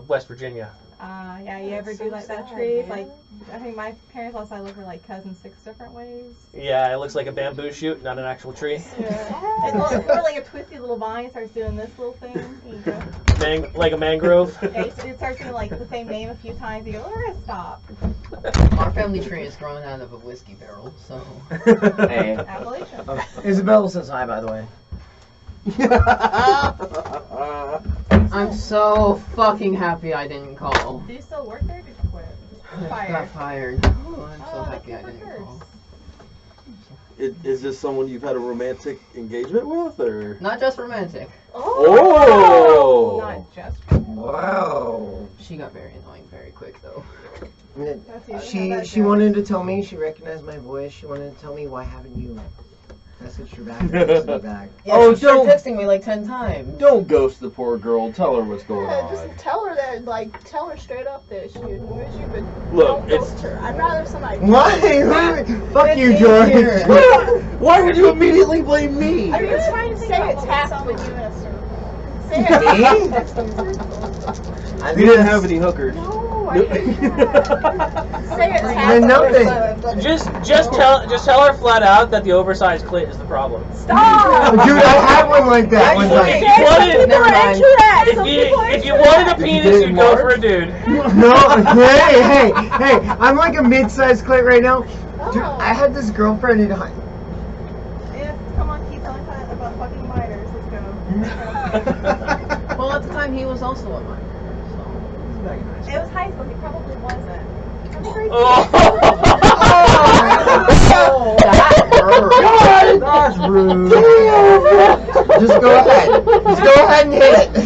Speaker 1: West Virginia.
Speaker 3: Yeah, you ever do like that tree? Like, I think my parents last I looked were like cousins 6 different ways.
Speaker 1: Yeah, it looks like a bamboo shoot, not an actual tree.
Speaker 3: Yeah. It's more like a twisty little vine. It starts doing this little thing. You go.
Speaker 1: Like a mangrove.
Speaker 3: Yeah, it starts doing like the same name a few times. You go, we're gonna stop.
Speaker 5: Our family tree is grown out of a whiskey barrel, so.
Speaker 7: Hey.
Speaker 3: Appalachian.
Speaker 7: Isabel says hi, by the way.
Speaker 5: I'm so fucking happy I didn't call.
Speaker 3: Do you still work there? Or did you quit?
Speaker 5: I got
Speaker 3: Fired.
Speaker 5: fired. Oh, I'm so happy I didn't call.
Speaker 2: Is this someone you've had a romantic engagement with, or?
Speaker 5: Not just romantic.
Speaker 2: Oh!
Speaker 3: Not just.
Speaker 7: Wow.
Speaker 5: She got very annoying very quick, though.
Speaker 4: She wanted to tell me, she recognized my voice, she wanted to tell me, why haven't you messaged her back or texted me back?
Speaker 5: Yeah,
Speaker 2: Oh,
Speaker 5: she started
Speaker 2: don't-
Speaker 5: texting me like 10 times.
Speaker 2: Don't ghost the poor girl. Tell her what's going
Speaker 8: Yeah,
Speaker 2: on.
Speaker 8: just tell her that, like, tell her straight up that she annoys you, but
Speaker 2: Look,
Speaker 8: don't
Speaker 2: it's-
Speaker 8: ghost her. I'd rather somebody.
Speaker 4: Why? Fuck you, George.
Speaker 2: Why would you immediately blame me?
Speaker 8: I mean, it's fine to say it's tactful. Say
Speaker 4: Me?
Speaker 8: it's
Speaker 4: I
Speaker 2: We
Speaker 4: think
Speaker 2: didn't
Speaker 4: that's-
Speaker 2: have any hookers.
Speaker 8: No, I hate that. Say it's
Speaker 4: Then nothing.
Speaker 8: tactful.
Speaker 1: Just tell her flat out that the oversized clit is the problem.
Speaker 8: Stop!
Speaker 4: Dude, I had one like that one
Speaker 1: If
Speaker 4: time.
Speaker 1: you wanted,
Speaker 5: Never mind.
Speaker 1: if you wanted a penis, you'd go for a dude.
Speaker 4: No, hey, I'm like a mid-sized clit right now. Dude, I had this girlfriend in high.
Speaker 8: Yeah, come on, keep telling her about fucking minors. Let's go.
Speaker 5: Well, at the time, he was also a minor.
Speaker 8: It was high school. He probably wasn't. I'm crazy.
Speaker 1: Oh.
Speaker 4: God, that's rude. Just go ahead. Just go ahead and hit it.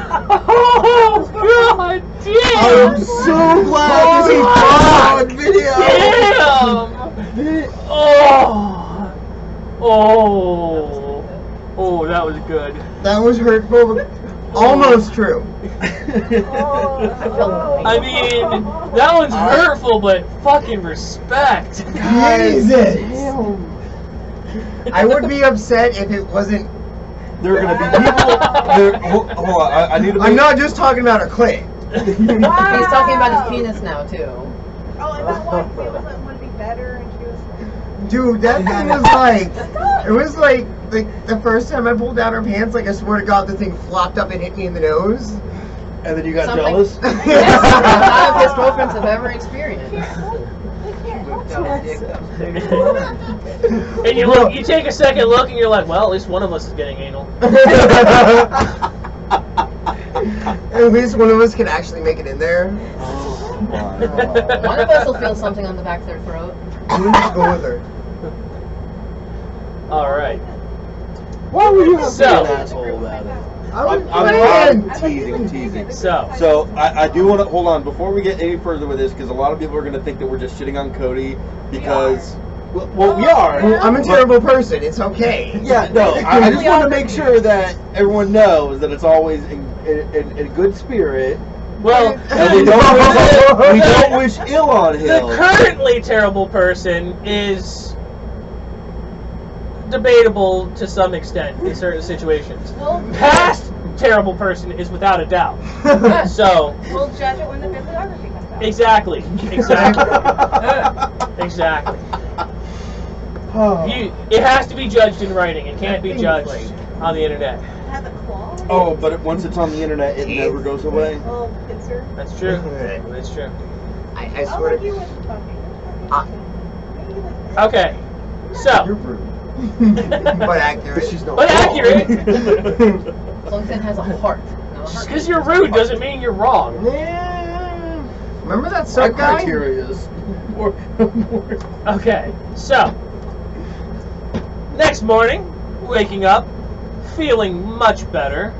Speaker 1: Oh, God damn!
Speaker 2: I'm so glad to see
Speaker 1: God
Speaker 2: on video.
Speaker 1: Damn! Oh! Oh! Oh, that was good.
Speaker 4: That was hurtful, but almost true.
Speaker 1: I mean, that one's hurtful, but fucking respect.
Speaker 4: Jesus. I would be upset if it wasn't.
Speaker 2: There are gonna be people. Hold on, I need to.
Speaker 4: I'm not just talking about a clit.
Speaker 5: He's talking about his penis now, too.
Speaker 8: Oh, and that one, it was like, would be better, and she was.
Speaker 4: Dude, that thing was like. It was like the first time I pulled down her pants, like I swear to God, the thing flopped up and hit me in the nose.
Speaker 2: And then you got
Speaker 5: Something-
Speaker 2: jealous.
Speaker 5: None of his girlfriends have ever experienced.
Speaker 1: And you look, you take a second look, and you're like, well, at least one of us is getting anal.
Speaker 4: At least one of us can actually make it in there.
Speaker 5: One of us will feel something on the back of their throat.
Speaker 4: You just go with her.
Speaker 1: All right.
Speaker 2: Why would you have to be
Speaker 1: So-
Speaker 2: an asshole about it?
Speaker 4: I'm
Speaker 2: I'm teasing.
Speaker 1: So,
Speaker 2: So I do want to hold on before we get any further with this, because a lot of people are going to think that we're just shitting on Cody because, well, we are.
Speaker 4: Well, I'm a terrible person. It's okay.
Speaker 2: Yeah, no. I just want to make sure that everyone knows that it's always in good spirit,
Speaker 1: well,
Speaker 2: and we don't wish ill on
Speaker 1: the
Speaker 2: him.
Speaker 1: currently terrible person is debatable to some extent in certain situations. Past terrible person is without a doubt. So,
Speaker 8: We'll judge it when the bibliography comes out.
Speaker 1: exactly. Exactly. It has to be judged in writing. It can't be judged on the internet.
Speaker 8: Has a claw?
Speaker 2: Oh, but once it's on the internet, it never goes away.
Speaker 8: Oh, pincer.
Speaker 1: That's true. That's true.
Speaker 4: I
Speaker 8: I'll
Speaker 4: swear
Speaker 8: let
Speaker 4: to
Speaker 8: you with fucking.
Speaker 4: Ah.
Speaker 1: Okay. So,
Speaker 2: You're rude.
Speaker 4: but accurate.
Speaker 2: She's not.
Speaker 1: but accurate.
Speaker 5: As long as it has a heart. No, a
Speaker 1: Just
Speaker 5: heart.
Speaker 1: because you're rude doesn't mean you're wrong.
Speaker 4: Yeah. Remember that
Speaker 2: My
Speaker 4: sub guy?
Speaker 2: criteria is more.
Speaker 1: Okay, so next morning, waking up, feeling much better.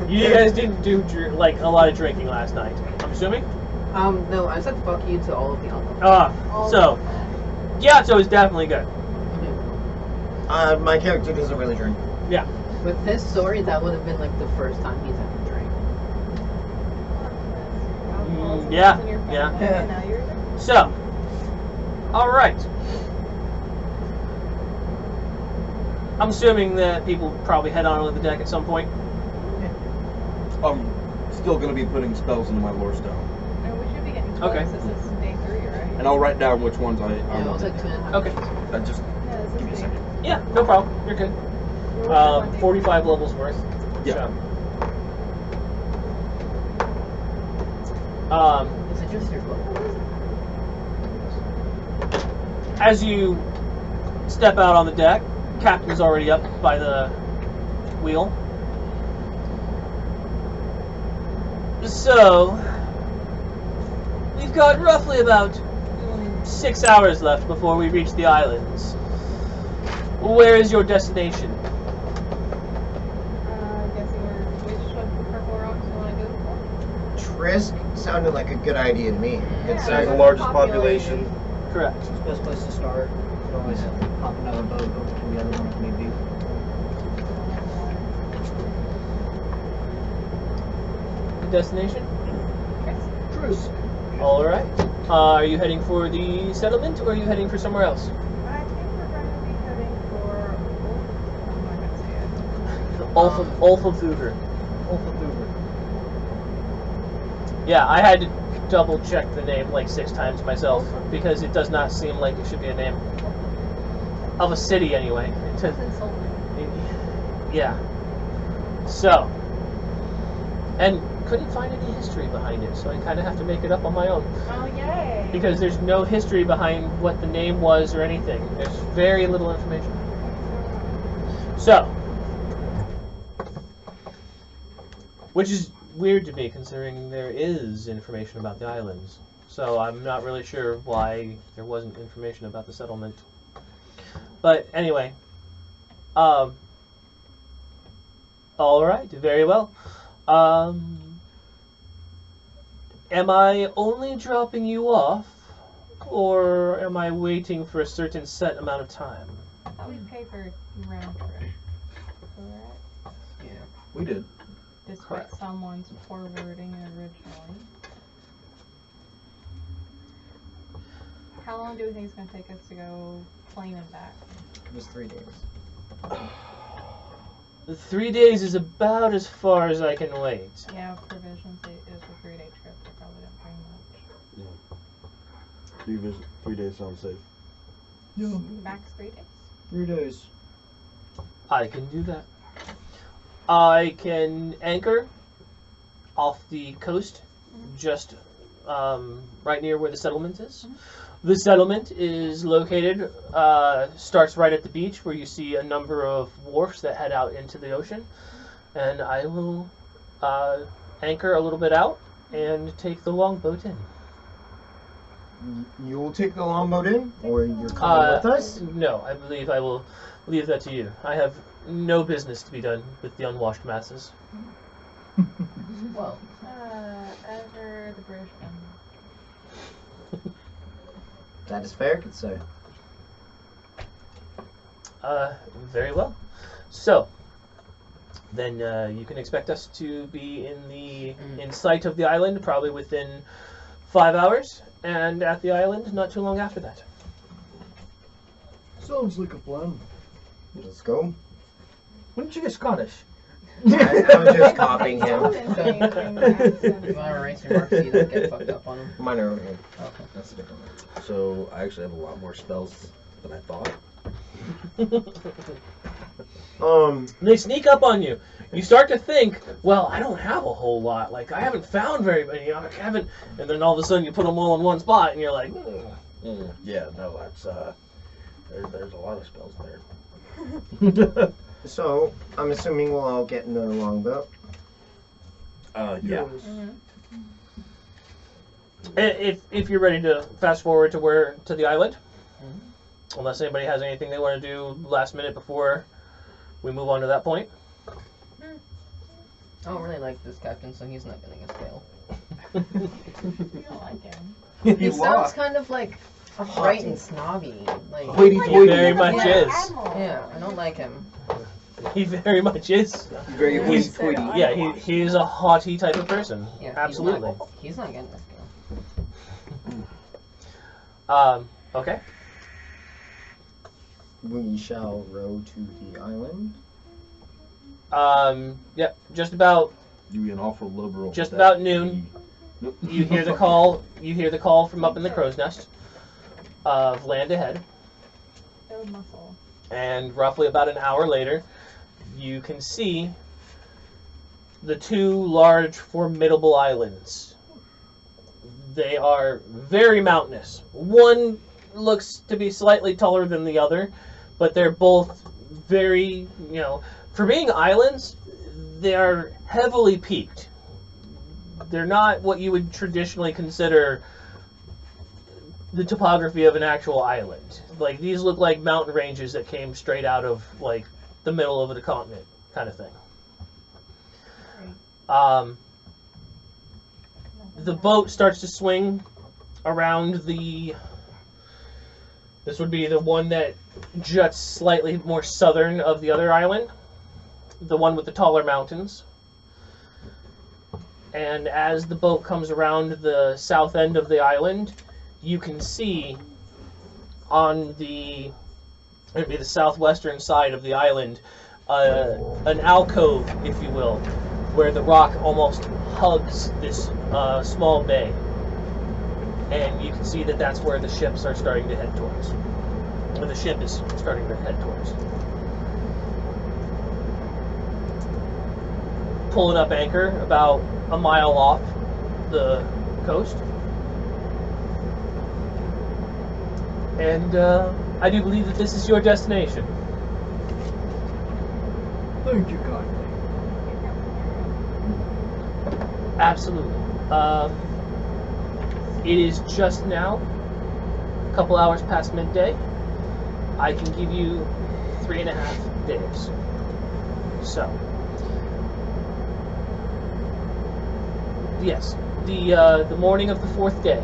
Speaker 1: You guys didn't do like a lot of drinking last night, I'm assuming.
Speaker 5: No, I said fuck you to all of the alcohol.
Speaker 1: So Ghiaccio is definitely good.
Speaker 4: My character doesn't really drink.
Speaker 1: Yeah.
Speaker 5: With his story, that would have been like the first time he's ever drank.
Speaker 1: Yeah.
Speaker 5: Yeah.
Speaker 8: Now you're there.
Speaker 1: So, all right. I'm assuming that people probably head on over the deck at some point.
Speaker 2: I'm still going to be putting spells into my lore stone.
Speaker 8: No, we should be getting to
Speaker 1: Okay.
Speaker 8: This is day 3, right?
Speaker 2: And I'll write down which ones I
Speaker 5: Yeah, it was
Speaker 2: want.
Speaker 5: like 2.5
Speaker 1: Okay.
Speaker 2: I just
Speaker 8: Yeah, this
Speaker 2: give me a
Speaker 8: is
Speaker 2: second.
Speaker 1: Yeah, no problem. You're good. 45 levels worth.
Speaker 2: Yeah.
Speaker 1: So,
Speaker 5: Is it just your book?
Speaker 1: as you step out on the deck, Captain's already up by the wheel. So, we've got roughly about 6 hours left before we reach the islands. Where is your destination?
Speaker 3: Guessing which of the purple rocks you want to go for?
Speaker 4: Trisk sounded like a good idea to me.
Speaker 3: Yeah.
Speaker 2: It has the largest population.
Speaker 1: Correct.
Speaker 7: It's the best place to start. You can always hop another boat over to the other one if need be.
Speaker 1: The destination?
Speaker 7: Truce.
Speaker 1: All right. Are you heading for the settlement, or are you heading for somewhere else?
Speaker 8: I think we're going to be heading for. I'm not going to say it.
Speaker 1: Ulfalthuger. Yeah, I had to double check the name like 6 times myself because it does not seem like it should be a name of a city anyway.
Speaker 3: It's insulting.
Speaker 1: Yeah. So, and couldn't find any history behind it, so I kind of have to make it up on my own
Speaker 8: Oh, yay.
Speaker 1: because there's no history behind what the name was or anything. There's very little information. So, which is weird to me considering there is information about the islands. So I'm not really sure why there wasn't information about the settlement. But anyway, all right, very well. Am I only dropping you off, or am I waiting for a certain set amount of time?
Speaker 3: We pay for round trip. Correct?
Speaker 5: Yeah.
Speaker 6: We did.
Speaker 3: Despite
Speaker 1: Correct.
Speaker 3: someone's forwarding originally. How long do we think it's going to take us to go plane and back?
Speaker 7: It was 3 days.
Speaker 1: 3 days is about as far as I can wait.
Speaker 3: Yeah, provisions it is a 3-day trip. We probably didn't bring much.
Speaker 2: 3 days sounds safe.
Speaker 7: Yeah.
Speaker 3: Max 3 days.
Speaker 7: 3 days.
Speaker 1: I can do that. I can anchor off the coast, just right near where the settlement is. The settlement is located, starts right at the beach where you see a number of wharfs that head out into the ocean. And I will anchor a little bit out and take the longboat in.
Speaker 4: You'll take the longboat in, or you're coming with us?
Speaker 1: No, I believe I will leave that to you. I have no business to be done with the unwashed masses.
Speaker 5: Well,
Speaker 3: Ever the British Empire.
Speaker 4: That is fair, could say.
Speaker 1: Very well. So, then you can expect us to be in sight of the island probably within 5 hours, and at the island not too long after that.
Speaker 7: Sounds like a plan.
Speaker 4: Let's go.
Speaker 6: When did you get Scottish?
Speaker 4: I was just copying him.
Speaker 5: you want to erase your marks so you don't get fucked up on them?
Speaker 4: Mine are over here.
Speaker 5: Okay.
Speaker 4: That's a different one.
Speaker 6: So I actually have a lot more spells than I thought.
Speaker 1: They sneak up on you. You start to think, well, I don't have a whole lot. Like, I haven't found very many. I haven't. And then all of a sudden you put them all in one spot, and you're like,
Speaker 6: Yeah, no, that's there's a lot of spells there.
Speaker 4: So, I'm assuming we'll all get in the longboat.
Speaker 6: Yeah.
Speaker 1: If you're ready to fast forward to the island, unless anybody has anything they want to do last minute before we move on to that point.
Speaker 5: I don't really like this captain, so he's not getting a scale.
Speaker 3: You don't like him.
Speaker 5: He sounds kind of like upright and snobby. Like,
Speaker 1: He very much is.
Speaker 5: yeah, I don't like him.
Speaker 1: He very much is.
Speaker 2: Very
Speaker 3: He's-
Speaker 2: hoity-toity.
Speaker 1: Yeah, he is a haughty type of person.
Speaker 5: Yeah,
Speaker 1: Absolutely.
Speaker 5: He's not getting a scale.
Speaker 1: Okay.
Speaker 4: We shall row to the island.
Speaker 1: Yep, just about
Speaker 6: You be an awful liberal.
Speaker 1: Just
Speaker 6: with that.
Speaker 1: about noon.
Speaker 6: Nope.
Speaker 1: you hear the call. You hear the call from up in the crow's nest of land ahead,
Speaker 3: Build muscle.
Speaker 1: and roughly about an hour later, you can see the 2 large, formidable islands. They are very mountainous. One looks to be slightly taller than the other, but they're both very, for being islands, they are heavily peaked. They're not what you would traditionally consider the topography of an actual island. Like, these look like mountain ranges that came straight out of, like, the middle of the continent kind of thing. The boat starts to swing around the... This would be the one that juts slightly more southern of the other island. The one with the taller mountains. And as the boat comes around the south end of the island, you can see on the, it'd be the southwestern side of the island, an alcove, if you will, where the rock almost hugs this small bay. And you can see that that's where the ships are starting to head towards. Or the ship is starting to head towards. Pulling up anchor about a mile off the coast. And I do believe that this is your destination.
Speaker 7: Thank you kindly.
Speaker 1: Absolutely. It is just now a couple hours past midday. I can give you 3.5 days. So, yes, the morning of the 4th day,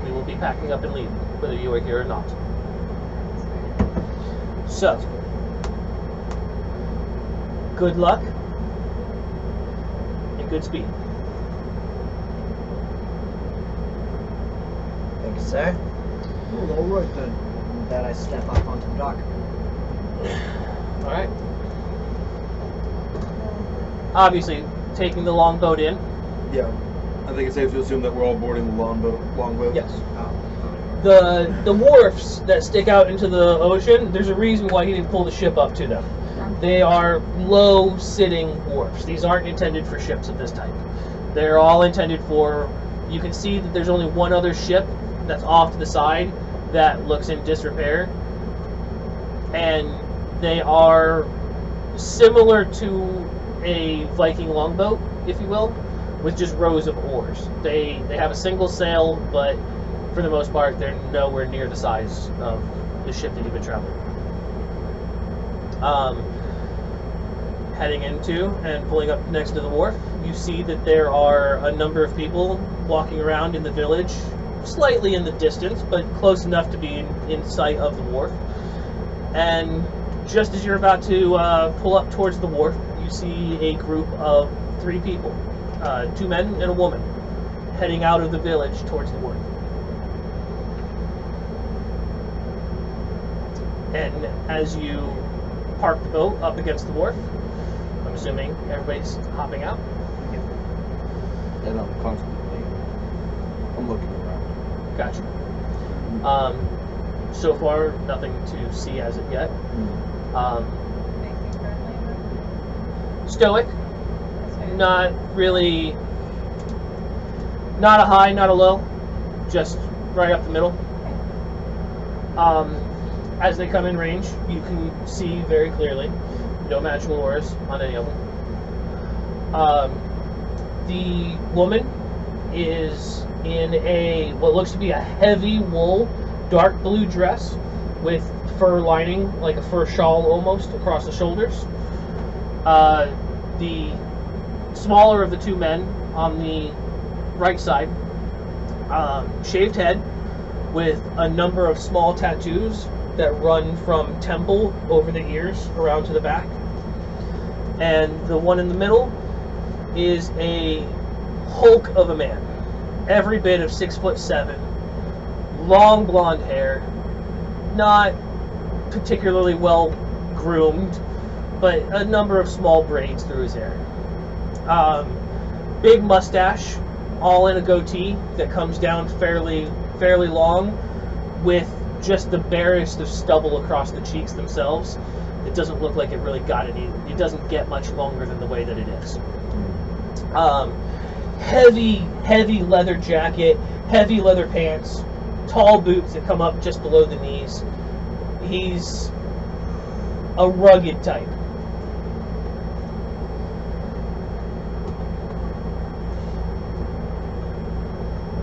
Speaker 1: we will be packing up and leaving, whether you are here or not. So, good luck and good speed.
Speaker 9: Thank you, sir.
Speaker 7: Well, all right then.
Speaker 9: With that, I step up onto the dock.
Speaker 1: All right. Obviously, taking the longboat in.
Speaker 2: Yeah. I think it's safe to assume that we're all boarding the longboat.
Speaker 1: Yes. The wharfs that stick out into the ocean, there's a reason why he didn't pull the ship up to them. They are low-sitting wharfs. These aren't intended for ships of this type. They're all intended for... You can see that there's only one other ship that's off to the side that looks in disrepair. And they are similar to a Viking longboat, if you will, with just rows of oars. They have a single sail, but for the most part, they're nowhere near the size of the ship that you've been traveling. Heading into and pulling up next to the wharf, you see that there are a number of people walking around in the village, slightly in the distance, but close enough to be in sight of the wharf. And just as you're about to pull up towards the wharf, you see a group of 3 people, 2 men and a woman, heading out of the village towards the wharf. And as you park the boat up against the wharf, I'm assuming everybody's hopping out.
Speaker 2: And I'm constantly, I'm looking around.
Speaker 1: Gotcha. So far, nothing to see as of yet.
Speaker 3: Facing friendly.
Speaker 1: Stoic,
Speaker 3: That's right.
Speaker 1: not really, not a high, not a low, just right up the middle. As they come in range, you can see very clearly. No magical auras on any of them. The woman is in what looks to be a heavy wool, dark blue dress with fur lining, like a fur shawl almost, across the shoulders. The smaller of the 2 men on the right side, shaved head with a number of small tattoos that run from temple over the ears around to the back. And the one in the middle is a hulk of a man, every bit of 6'7", long blonde hair, not particularly well groomed, but a number of small braids through his hair. Big mustache, all in a goatee that comes down fairly long, with just the barest of stubble across the cheeks themselves. It doesn't look like it really got any. It doesn't get much longer than the way that it is. Heavy leather jacket, heavy leather pants, tall boots that come up just below the knees. He's a rugged type.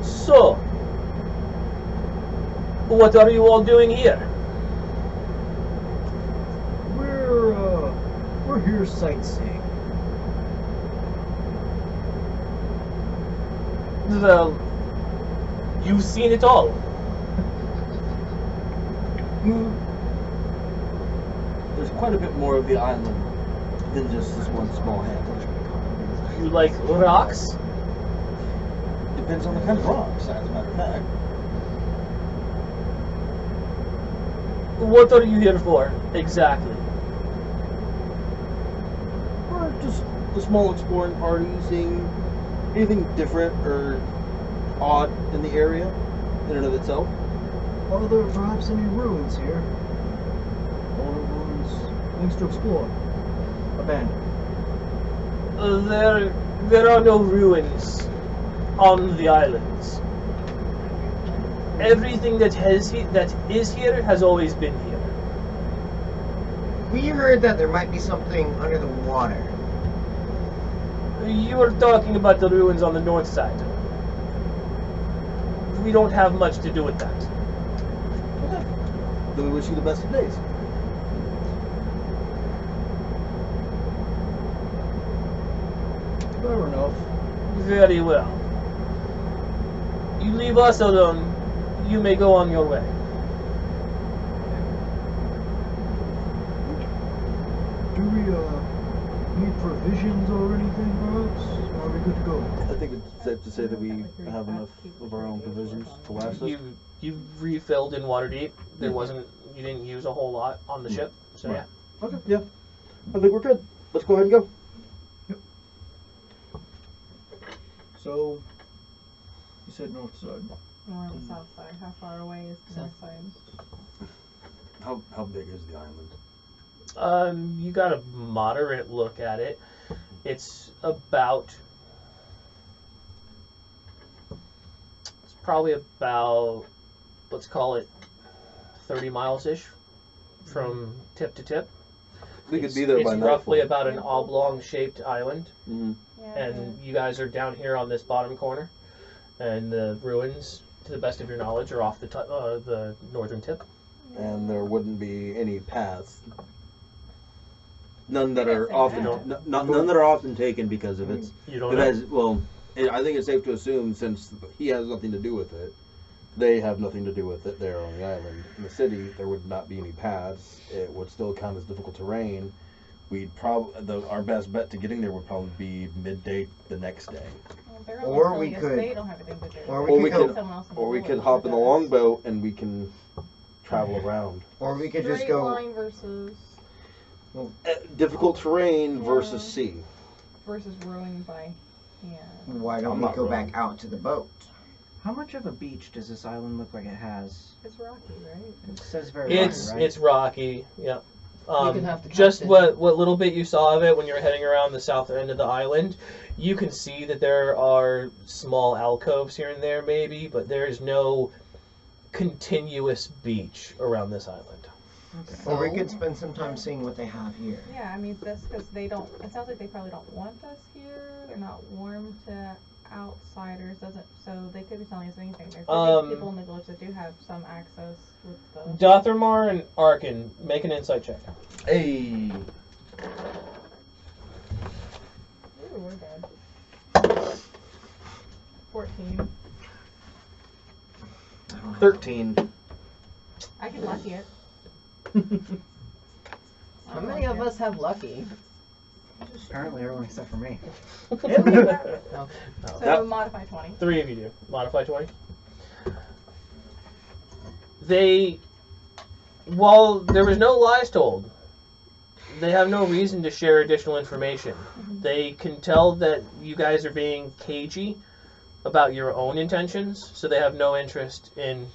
Speaker 1: So, What are you all doing here?
Speaker 7: We're here sightseeing.
Speaker 1: Well, you've seen it all.
Speaker 2: There's quite a bit more of the island than just this one small hamlet.
Speaker 1: You like rocks?
Speaker 2: Depends on the kind of rocks, as a matter of fact.
Speaker 1: What are you here for, exactly?
Speaker 2: Or just a small exploring party, seeing anything different or odd in the area in and of itself.
Speaker 7: Are there perhaps any ruins here? Older ruins, things to explore. Abandoned.
Speaker 1: There are no ruins on the islands. Everything that is here has always been here.
Speaker 4: We heard that there might be something under the water.
Speaker 1: You are talking about the ruins on the north side. We don't have much to do with that.
Speaker 2: Okay. Then we wish you the best of days.
Speaker 7: Fair enough.
Speaker 1: Very well. You leave us alone. You may go on your way.
Speaker 7: Do we need provisions or anything, perhaps? Are we good to go?
Speaker 2: I think it's safe to say that we have enough of our own provisions to last us.
Speaker 1: You refilled in Waterdeep. You didn't use a whole lot on the ship. So
Speaker 2: Right.
Speaker 1: yeah.
Speaker 2: Okay, yeah. I think we're good. Let's go ahead and go.
Speaker 7: So, you said north side.
Speaker 3: We're on the south side. How far away is the north side?
Speaker 6: How big is the island?
Speaker 1: You got a moderate look at it. It's probably about, let's call it 30 miles-ish from tip to tip.
Speaker 2: We could be there by
Speaker 1: It's
Speaker 2: nightfall.
Speaker 1: roughly about an oblong-shaped island,
Speaker 2: Mm-hmm.
Speaker 3: Yeah,
Speaker 1: and you guys are down here on this bottom corner, and the ruins, to the best of your knowledge, are off the northern tip.
Speaker 2: And there wouldn't be any paths. None that
Speaker 3: You
Speaker 2: are
Speaker 3: didn't say
Speaker 2: often
Speaker 3: that.
Speaker 2: none that are often taken because of its.
Speaker 1: You don't know.
Speaker 2: Because I think it's safe to assume since he has nothing to do with it, they have nothing to do with it there on the island. In the city, there would not be any paths. It would still count as difficult terrain. We'd our best bet to getting there would probably be midday the next day.
Speaker 3: Well, they're
Speaker 4: Or
Speaker 3: only
Speaker 4: we
Speaker 3: silly as
Speaker 4: could-
Speaker 3: They don't have anything to do.
Speaker 4: or
Speaker 2: we
Speaker 3: Send
Speaker 2: could-
Speaker 3: someone else in
Speaker 2: Or we
Speaker 3: the
Speaker 2: could
Speaker 3: village
Speaker 2: hop
Speaker 3: that
Speaker 2: in the
Speaker 3: does.
Speaker 2: longboat and we can travel around.
Speaker 4: Or we could just
Speaker 3: Straight
Speaker 4: go.
Speaker 3: line versus
Speaker 2: Difficult terrain versus
Speaker 3: Yeah.
Speaker 2: sea.
Speaker 3: ruined by hand.
Speaker 4: Why don't
Speaker 2: I'm
Speaker 4: we
Speaker 2: not
Speaker 4: go
Speaker 2: wrong.
Speaker 4: back out to the boat?
Speaker 9: How much of a beach does this island look like it has?
Speaker 3: It's rocky, right?
Speaker 9: It says very
Speaker 1: It's
Speaker 9: rocky, right?
Speaker 1: it's rocky, yeah.
Speaker 5: can have the
Speaker 1: Just
Speaker 5: captain.
Speaker 1: what little bit you saw of it when you were heading around the south end of the island, you can see that there are small alcoves here and there, maybe, but there is no continuous beach around this island.
Speaker 4: Or we could spend some time seeing what they have here.
Speaker 3: Yeah, I mean, that's because they don't. It sounds like they probably don't want us here. They're not warm to outsiders. So they could be telling us anything. There could be people in the village that do have some access with the.
Speaker 1: Dothrmar and Arkin, make an insight check.
Speaker 2: Hey.
Speaker 3: Ooh, we're dead. 14.
Speaker 2: 13.
Speaker 3: I can lucky it.
Speaker 5: How many of us have lucky?
Speaker 9: Apparently everyone except for me.
Speaker 5: No.
Speaker 3: So
Speaker 1: That-
Speaker 3: modify 20.
Speaker 1: 3 of you do. Modify 20. While there was no lies told, they have no reason to share additional information. They can tell that you guys are being cagey about your own intentions, so they have no interest in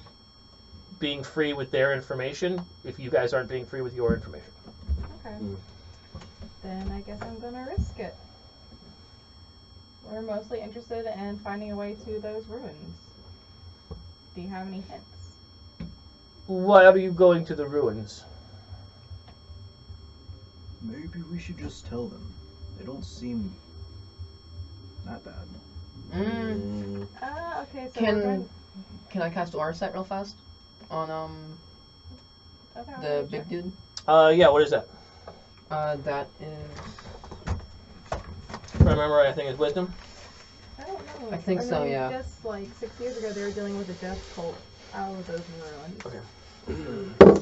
Speaker 1: being free with their information if you guys aren't being free with your information.
Speaker 3: Okay.
Speaker 2: Mm.
Speaker 3: Then I guess I'm gonna risk it. We're mostly interested in finding a way to those ruins. Do you have any hints?
Speaker 1: Why are you going to the ruins?
Speaker 7: Maybe we should just tell them. They don't seem that bad.
Speaker 5: Mm.
Speaker 3: Okay, so we're going...
Speaker 5: Can I cast Aura Sight real fast? on
Speaker 3: Okay,
Speaker 5: the
Speaker 3: I'll
Speaker 5: big
Speaker 3: check.
Speaker 5: dude?
Speaker 1: Yeah, what is that?
Speaker 5: That is.
Speaker 1: If I remember right, I think it's wisdom.
Speaker 3: I don't know.
Speaker 5: I think so,
Speaker 3: mean,
Speaker 5: yeah.
Speaker 3: Just like 6 years ago, they were dealing with a death cult out of those ruins.
Speaker 1: Okay.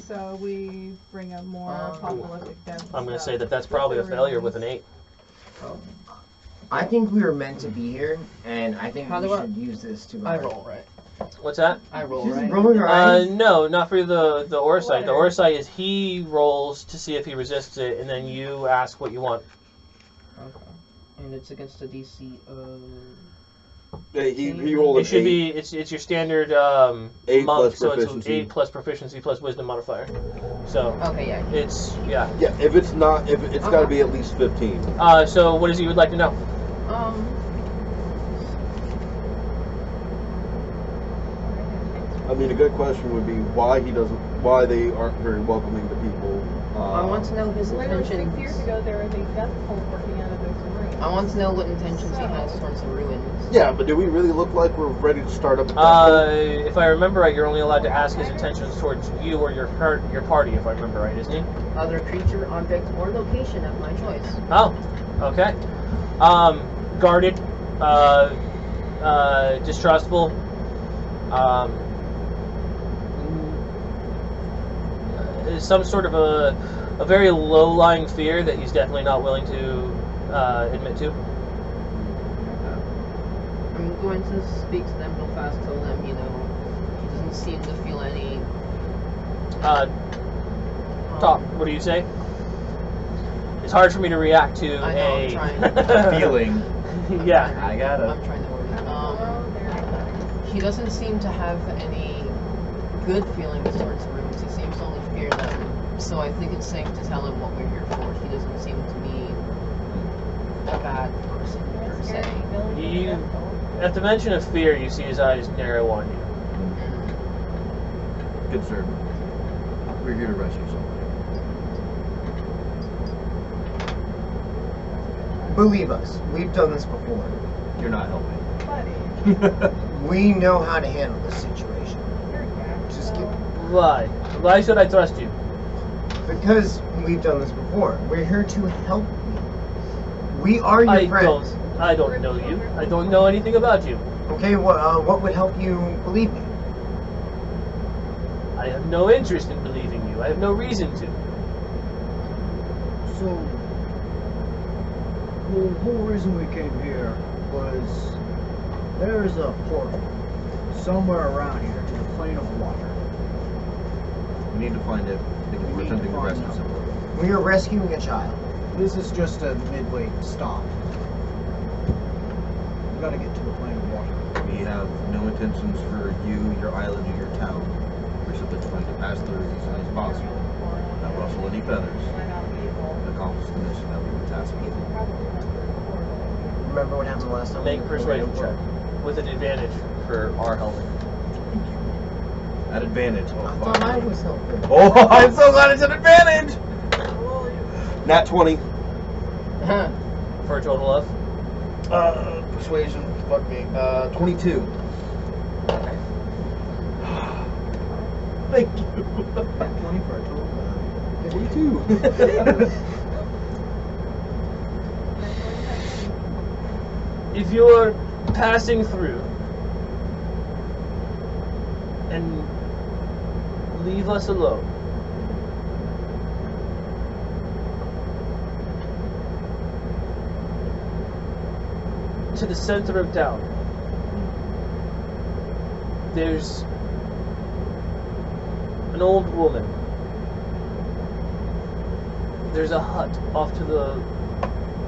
Speaker 3: So we bring a more apocalyptic death.
Speaker 1: I'm going to say
Speaker 3: stuff
Speaker 1: that that's
Speaker 3: with
Speaker 1: probably
Speaker 3: the
Speaker 1: a failure with
Speaker 3: ruins.
Speaker 1: an 8.
Speaker 5: Oh.
Speaker 4: I think we were meant to be here, and I think
Speaker 5: How
Speaker 4: we
Speaker 5: do I-
Speaker 4: should use this to.
Speaker 5: I roll, right?
Speaker 1: What's that?
Speaker 5: I roll,
Speaker 4: He's
Speaker 5: right?
Speaker 4: rolling your eyes.
Speaker 1: No, not for the Orsite. The
Speaker 3: Letter.
Speaker 1: Orsite is he rolls to see if he resists it, and then you ask what you want.
Speaker 5: Okay. And it's against a DC of.
Speaker 2: Yeah, he rolled
Speaker 1: It
Speaker 2: an
Speaker 1: should
Speaker 2: 8.
Speaker 1: be. It's your standard
Speaker 2: 8 plus
Speaker 1: so
Speaker 2: proficiency.
Speaker 1: it's 8 plus proficiency plus wisdom modifier. So
Speaker 5: Okay, yeah.
Speaker 1: it's yeah.
Speaker 2: Yeah, if it's not, if it's got to be at least 15.
Speaker 1: So what is it you would like to know?
Speaker 2: I mean, a good question would be why they aren't very welcoming to people.
Speaker 5: I want to know his
Speaker 3: Literally 6
Speaker 5: intentions.
Speaker 3: years ago, there was a death cult working out of those ruins.
Speaker 5: I want to know what intentions he has towards the ruins.
Speaker 2: Yeah, but do we really look like we're ready to start up?
Speaker 1: If I remember right, you're only allowed to ask his intentions towards you or your party. If I remember right, isn't he?
Speaker 5: Other creature, object, or location of my choice.
Speaker 1: Oh, okay. Guarded, distrustful. Some sort of a very low-lying fear that he's definitely not willing to admit to.
Speaker 5: I'm going to speak to them real fast, tell them, he doesn't seem to feel any...
Speaker 1: Talk. What do you say? It's hard for me to react to
Speaker 5: I know, I'm trying.
Speaker 2: Feeling.
Speaker 1: Yeah.
Speaker 2: I got
Speaker 5: I'm trying to word it. He doesn't seem to have any good feelings towards the ruins. He seems to only fear them. So I think it's safe to tell him what we're here for. He doesn't seem to be a bad person, per se.
Speaker 1: At the mention of fear, you see his eyes narrow on you.
Speaker 2: Good sir. We're here to rescue somebody.
Speaker 4: Believe us, we've done this before.
Speaker 2: You're not helping.
Speaker 3: Buddy,
Speaker 4: We know how to handle this situation.
Speaker 3: you're dead.
Speaker 4: Just get,
Speaker 1: Why? Why should I trust you?
Speaker 4: because we've done this before. We're here to help you. We are your friends.
Speaker 1: I don't know you. I don't know anything about you.
Speaker 4: Okay, what would help you believe me?
Speaker 1: I have no interest in believing you. I have no reason to.
Speaker 7: So, the whole reason we came here was there's a portal somewhere around here to the plane of water.
Speaker 2: We need to find it because we're attempting to rescue somebody.
Speaker 4: We are rescuing a child.
Speaker 7: This is just a midway stop. We gotta get to the plane of water.
Speaker 2: We have no intentions for you, your island, or your town. We're simply trying to pass through as easily as possible. Not rustle any feathers. And accomplish the mission that we were tasked with.
Speaker 4: Remember what happened last time?
Speaker 1: Make persuasion check with an advantage for our helping.
Speaker 2: At advantage.
Speaker 5: I thought I was helping.
Speaker 2: Oh, I'm so glad it's an advantage! Nat 20.
Speaker 1: For a total of?
Speaker 2: Persuasion, fuck me. 22.
Speaker 1: Okay.
Speaker 2: Thank you.
Speaker 7: 20 for a total of
Speaker 2: 22.
Speaker 1: If you're passing through and leave us alone, to the center of town, there's an old woman. There's a hut off to the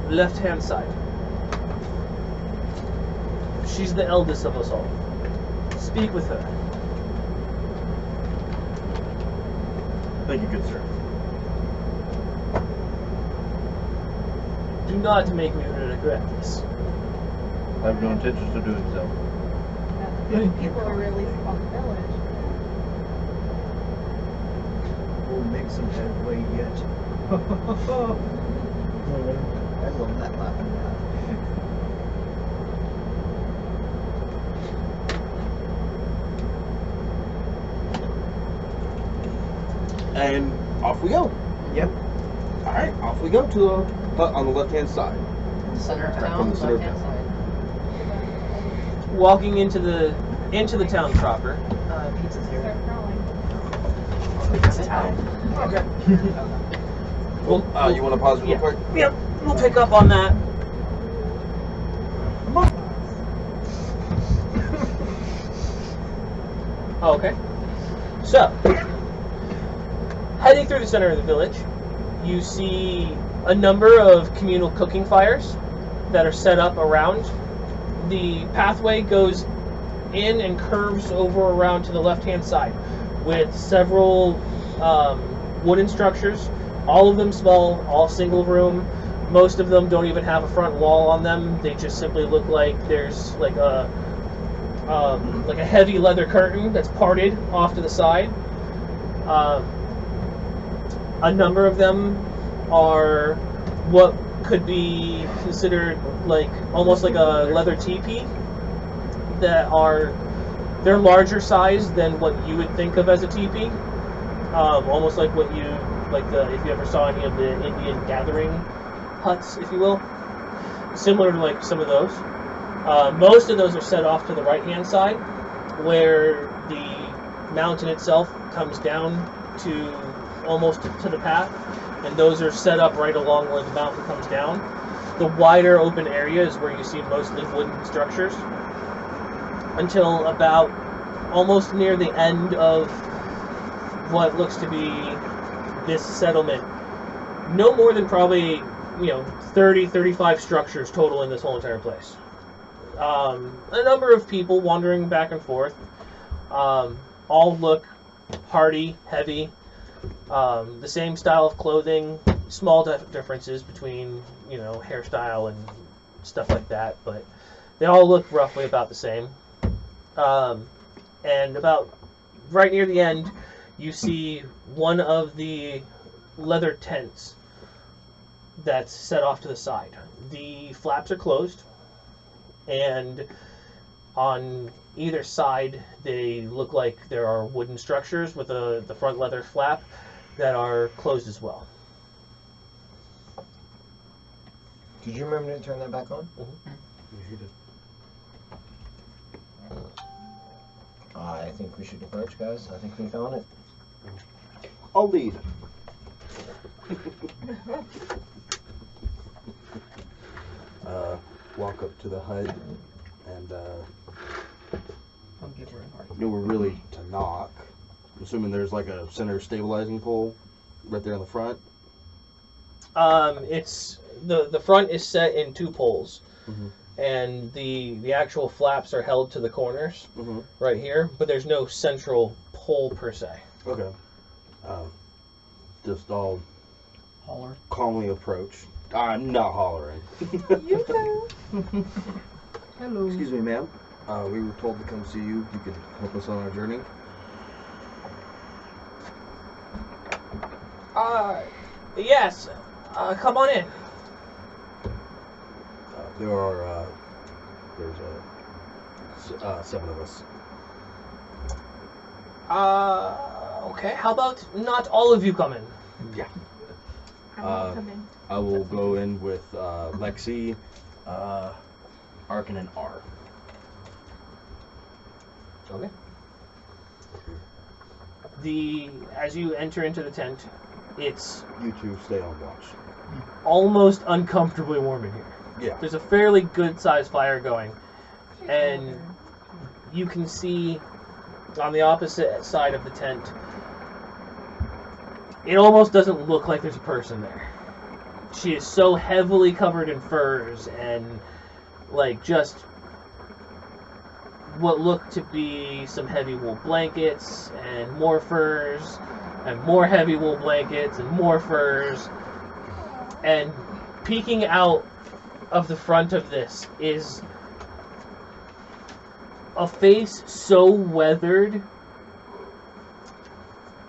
Speaker 1: left-hand side. She's the eldest of us all. Speak with her.
Speaker 2: Thank you, good sir.
Speaker 1: Do not make me regret this.
Speaker 2: I have no intentions of doing so.
Speaker 3: People are released from the village.
Speaker 7: We'll make some headway yet. I love that laughing laugh.
Speaker 2: And off we go.
Speaker 9: Yep.
Speaker 2: All right, off we go to a hut on the left-hand side.
Speaker 5: The center of
Speaker 2: From
Speaker 5: town,
Speaker 2: the center of
Speaker 5: left-hand
Speaker 2: town.
Speaker 5: side.
Speaker 1: Walking into the town proper.
Speaker 5: Pizza's here.
Speaker 3: Start crawling.
Speaker 5: Pizza's out.
Speaker 1: Okay.
Speaker 2: Well, you want to pause real quick?
Speaker 1: Yep. We'll pick up on that. Okay. So, heading through the center of the village, you see a number of communal cooking fires that are set up around. The pathway goes in and curves over around to the left-hand side with several wooden structures. All of them small, all single room. Most of them don't even have a front wall on them. They just simply look like there's like a heavy leather curtain that's parted off to the side. A number of them are what could be considered like almost like a leather teepee. They're larger size than what you would think of as a teepee. Almost like what you if you ever saw any of the Indian gathering huts, if you will, similar to like some of those. Most of those are set off to the right-hand side, where the mountain itself comes down to almost to the path, and those are set up right along where the mountain comes down. The wider open area is where you see mostly wooden structures, until about almost near the end of what looks to be this settlement. No more than probably 30, 35 structures total in this whole entire place. A number of people wandering back and forth. All look hardy, heavy. The same style of clothing. Small differences between hairstyle and stuff like that, but they all look roughly about the same. And about right near the end, you see one of the leather tents that's set off to the side. The flaps are closed, and on either side they look like there are wooden structures with the front leather flap that are closed as well.
Speaker 4: Did you remember to turn that back on?
Speaker 2: You did.
Speaker 4: I think we should approach, guys. I think we found it.
Speaker 2: I'll lead. Walk up to the hut and
Speaker 5: I'll give her a heart.
Speaker 2: we're really to knock. I'm assuming there's like a center stabilizing pole right there in the front.
Speaker 1: It's the front is set in two poles,
Speaker 2: Mhm.
Speaker 1: and the actual flaps are held to the corners
Speaker 2: Mhm.
Speaker 1: right here, but there's no central pole per se.
Speaker 2: Okay. Just all
Speaker 5: Holler.
Speaker 2: calmly approach. I'm not hollering.
Speaker 8: You too.
Speaker 5: Hello.
Speaker 2: Excuse me, ma'am. We were told to come see you. You could help us on our journey.
Speaker 1: Yes. Come on in.
Speaker 2: There's 7 of us.
Speaker 1: Okay. How about not all of you come in?
Speaker 2: Yeah.
Speaker 8: I won't come in.
Speaker 2: I will go in with Lexi, Arkin, and R.
Speaker 1: Okay. As you enter into the tent, it's
Speaker 2: You two stay on watch.
Speaker 1: almost uncomfortably warm in here.
Speaker 2: Yeah.
Speaker 1: There's a fairly good-sized fire going, and you can see on the opposite side of the tent, it almost doesn't look like there's a person there. She is so heavily covered in furs and like just what look to be some heavy wool blankets and more furs and more heavy wool blankets and more furs. And peeking out of the front of this is a face so weathered.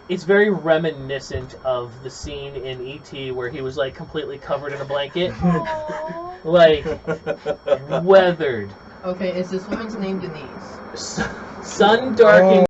Speaker 1: It's very reminiscent of the scene in E.T. where he was like completely covered in a blanket. Like weathered.
Speaker 5: Okay, is this woman's name Denise?
Speaker 1: Sun darkened.